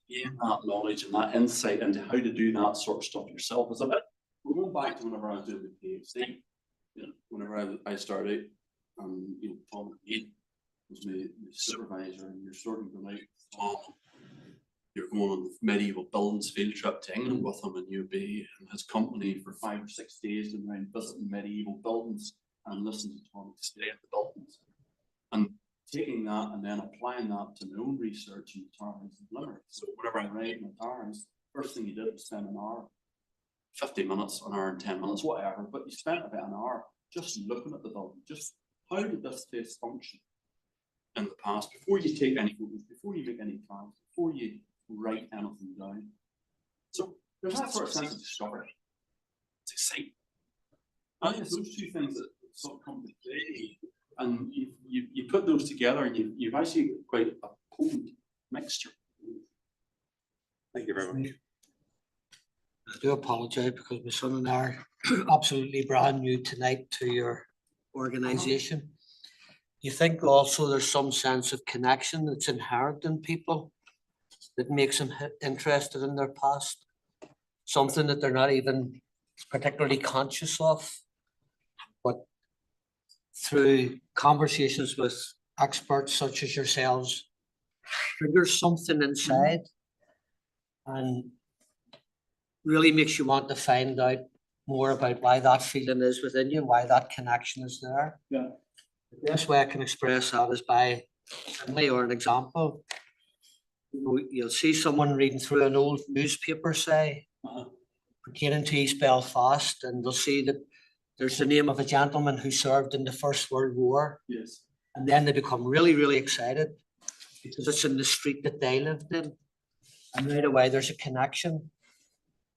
gain that knowledge and that insight into how to do that sort of stuff yourself is a bit. We're going back to whenever I was doing the PhD. Whenever I started, Tom was my supervisor, and you're sort of going out, Tom, you're going on the medieval buildings field trip to England with him, and you'd be in his company for 5 or 6 days and around visiting medieval buildings and listening to him stay at the buildings. And taking that and then applying that to my own research in the towns and Limerick. So whenever I write in the towns, first thing you did was spend an hour, 50 minutes, an hour and 10 minutes, whatever, but you spent about an hour just looking at the building, just how did this place function in the past, before you take any photos, before you make any plans, before you write anything down. So there's that sort of sense of discovery. It's exciting. I think it's those two things that sort of come to play, and you put those together, and you've actually got quite a potent mixture. Thank you very much. I do apologise because my son and I are absolutely brand new tonight to your organisation. You think also there's some sense of connection that's inherent in people that makes them interested in their past, something that they're not even particularly conscious of, but through conversations with experts such as yourselves, triggers something inside and really makes you want to find out more about why that feeling is within you, why that connection is there. Yeah. The best way I can express that is by simile or an example. You'll see someone reading through an old newspaper, say, pertaining to East Belfast, and they'll see that there's the name of a gentleman who served in the First World War. Yes. And then they become really, really excited because it's in the street that they lived in. And right away, there's a connection.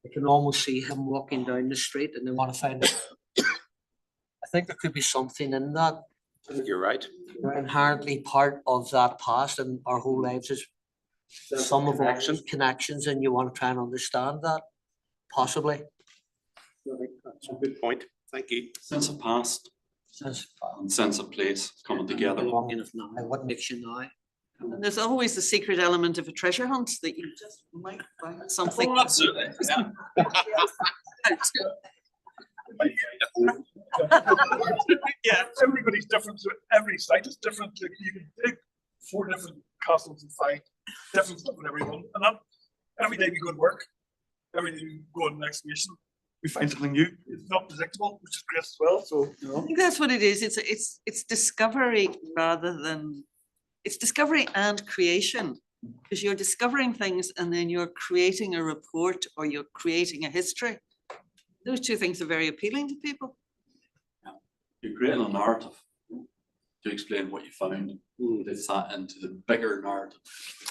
They can almost see him walking down the street and they want to find out. I think there could be something in that. I think you're right. We're inherently part of that past, and our whole lives is some of our connections, and you want to try and understand that, possibly. That's a good point. Thank you. Sense of past and sense of place coming together. Belonging of now. What makes you now? And there's always the secret element of a treasure hunt that you just might find something. Oh, absolutely. Yeah. Yeah, everybody's different, so every site is different. Like, you can take 4 different castles and find different stuff in every one. And that, every day we go to work, every day we go on an excavation, we find something new. It's not predictable, which is great as well. So, you I know. think that's what it is. It's discovery rather than, it's discovery and creation. Because you're discovering things and then you're creating a report or you're creating a history. Those two things are very appealing to people. You're creating a narrative to explain what you found. It's that into the bigger narrative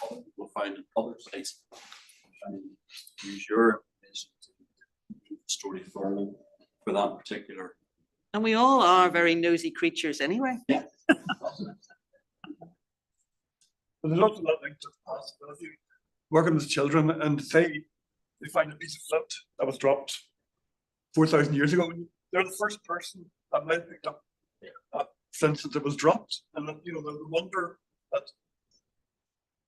that people found in other sites, and use your information to move the story further for that particular. And we all are very nosy creatures anyway. Yeah. But there's also that link to the past. But if you working with children and say they find a piece of flint that was dropped 4,000 years ago, they're the first person that might picked up that flint since it was dropped, and then, you know, the wonder that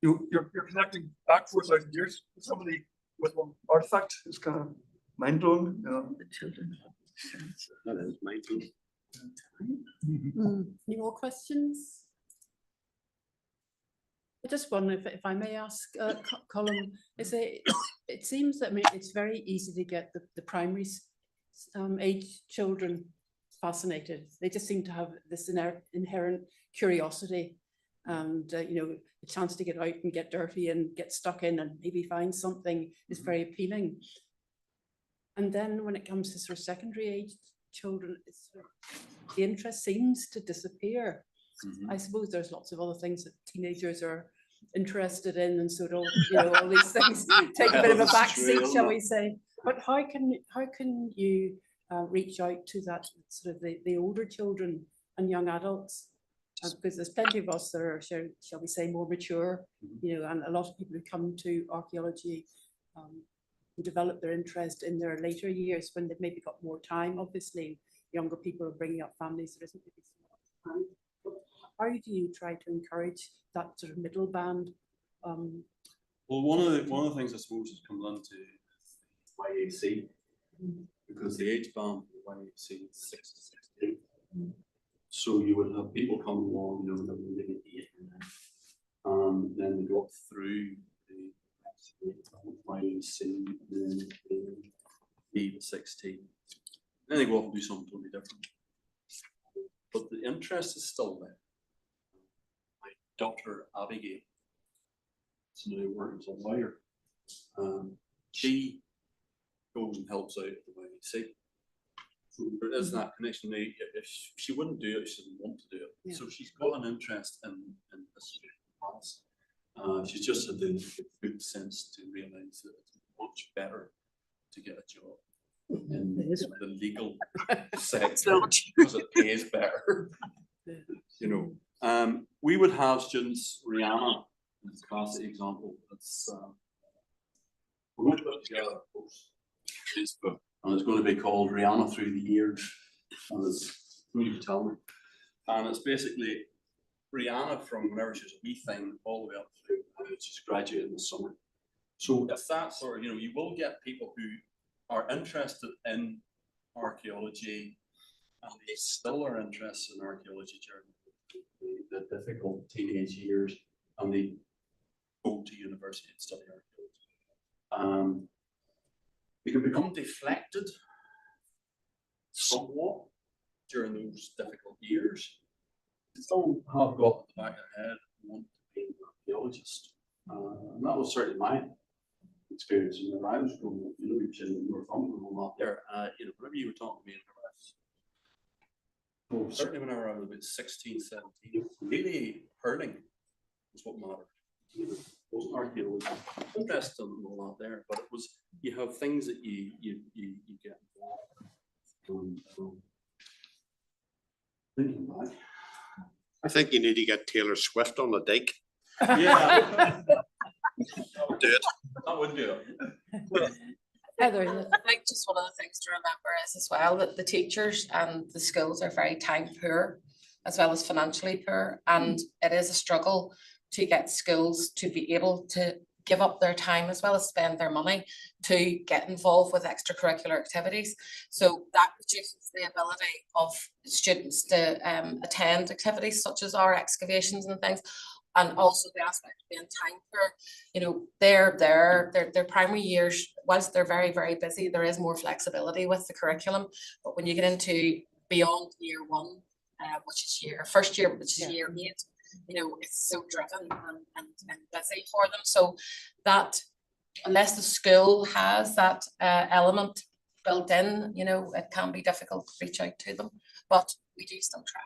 you're connecting back 4,000 years with somebody with one artifact is kind of mind blowing. You know? The children. That is mind blowing. Any more questions? I just wonder if I may ask Colm, it seems that it's very easy to get the primary age children fascinated. They just seem to have this inherent curiosity and you know, the chance to get out and get dirty and get stuck in and maybe find something is very appealing. And then when it comes to sort of secondary age children, the interest seems to disappear. I suppose there's lots of other things that teenagers are interested in, and so don't, you know, all these things take a bit of a backseat, shall we say. But how can you reach out to that sort of the older children and young adults? Because there's plenty of us that are, shall we say, more mature, you know, and a lot of people who come to archaeology who develop their interest in their later years when they've maybe got more time. Obviously, younger people are bringing up families, there isn't really so much time. How do you try to encourage that sort of middle band? Well, one of the things I suppose that comes into YAC, because the age band for YAC is 6 to 16. So you would have people come along, you know, maybe 8 or 9, and then they go up through the YC, and then the 16. Then they go off and do something totally different. But the interest is still there. My daughter Abigail, somebody who works as a lawyer, she goes and helps out at the YC. So there is that connection. Now, if she wouldn't do it, she doesn't want to do it. Yeah. So she's got an interest in history and past. She's just had the good sense to realise that it's much better to get a job in the legal sector because it pays better. You know, we would have students, Rihanna, as a classic example. That's we're going to put together a post on Facebook, and it's going to be called Rihanna Through the Years. And it's, you tell me. And it's basically Rihanna from whenever she was a wee thing all the way up through she's graduating this summer. So if that sort of, you know, you will get people who are interested in archaeology and they still are interested in archaeology during the difficult teenage years, and they go to university and study archaeology. They can become deflected somewhat during those difficult years. Some have got at the back of their head want to be an archaeologist. And that was certainly my experience when I was growing up. You know, you're sitting in Northumberland and all that there. You know, whenever you were talking to me, certainly whenever I was about 16, 17, really hurting was what mattered. You know, it wasn't archaeology. Interested in all that there, but it was, you have things that you get involved in. Thinking back. I think you need to get Taylor Swift on the dike. Yeah. That would do it. That would do it. Heather, I think just one of the things to remember is as well that the teachers and the schools are very time poor as well as financially poor, and it is a struggle to get schools to be able to give up their time as well as spend their money to get involved with extracurricular activities. So that reduces the ability of students to attend activities such as our excavations and things. And also the aspect of being time poor, you know, their primary years, whilst they're very, very busy, there is more flexibility with the curriculum. But when you get into beyond year one, which is first year, which is year 8, you know, it's so driven and busy for them. So that unless the school has that element built in, you know, it can be difficult to reach out to them, but we do still try.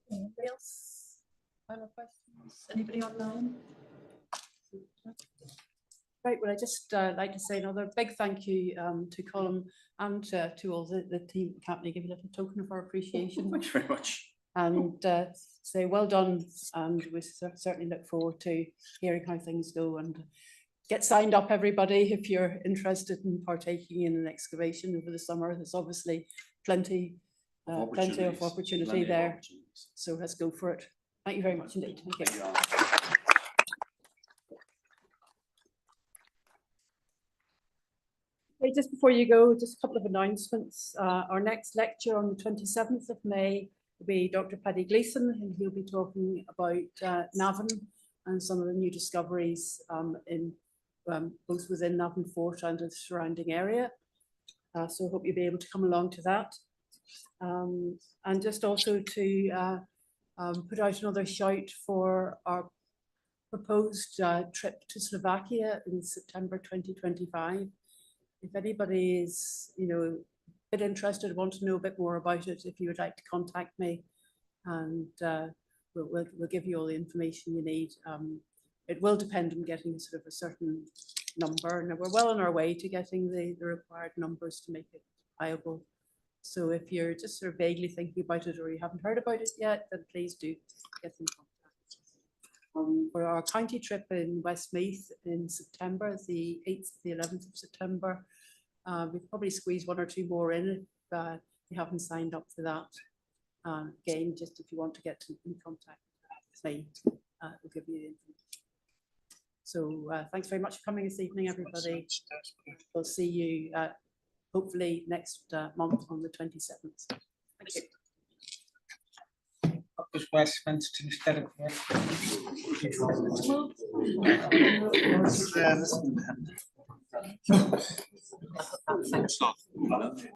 Anybody else? Final questions? Anybody online? right, well, I just like to say another big thank you to Colm and to all the team at CAPNI. Give you a little token of our appreciation. Thanks very much. And say well done, and we certainly look forward to hearing how things go, and get signed up, everybody, if you're interested in partaking in an excavation over the summer. There's obviously plenty of opportunity there, so let's go for it. Thank you very much indeed. Thank you. Okay, just before you go, just a couple of announcements. Our next lecture on the 27th of May will be Dr. Paddy Gleeson, and he'll be talking about Navan and some of the new discoveries in both within Navan Fort and the surrounding area. So I hope you'll be able to come along to that. And just also to put out another shout for our proposed trip to Slovakia in September 2025. If anybody is, you know, a bit interested, want to know a bit more about it, if you would like to contact me, and we'll give you all the information you need. It will depend on getting sort of a certain number, and we're well on our way to getting the required numbers to make it viable. So if you're just sort of vaguely thinking about it, or you haven't heard about it yet, then please do get in contact. For our county trip in Westmeath in September, the 8th to the 11th of September, we'll probably squeeze 1 or 2 more in if you haven't signed up for that. Again, just if you want to get in contact with me, we'll give you the information. So thanks very much for coming this evening, everybody. We'll see you hopefully next month on the 27th. Thank you. Westminster instead of Thanks.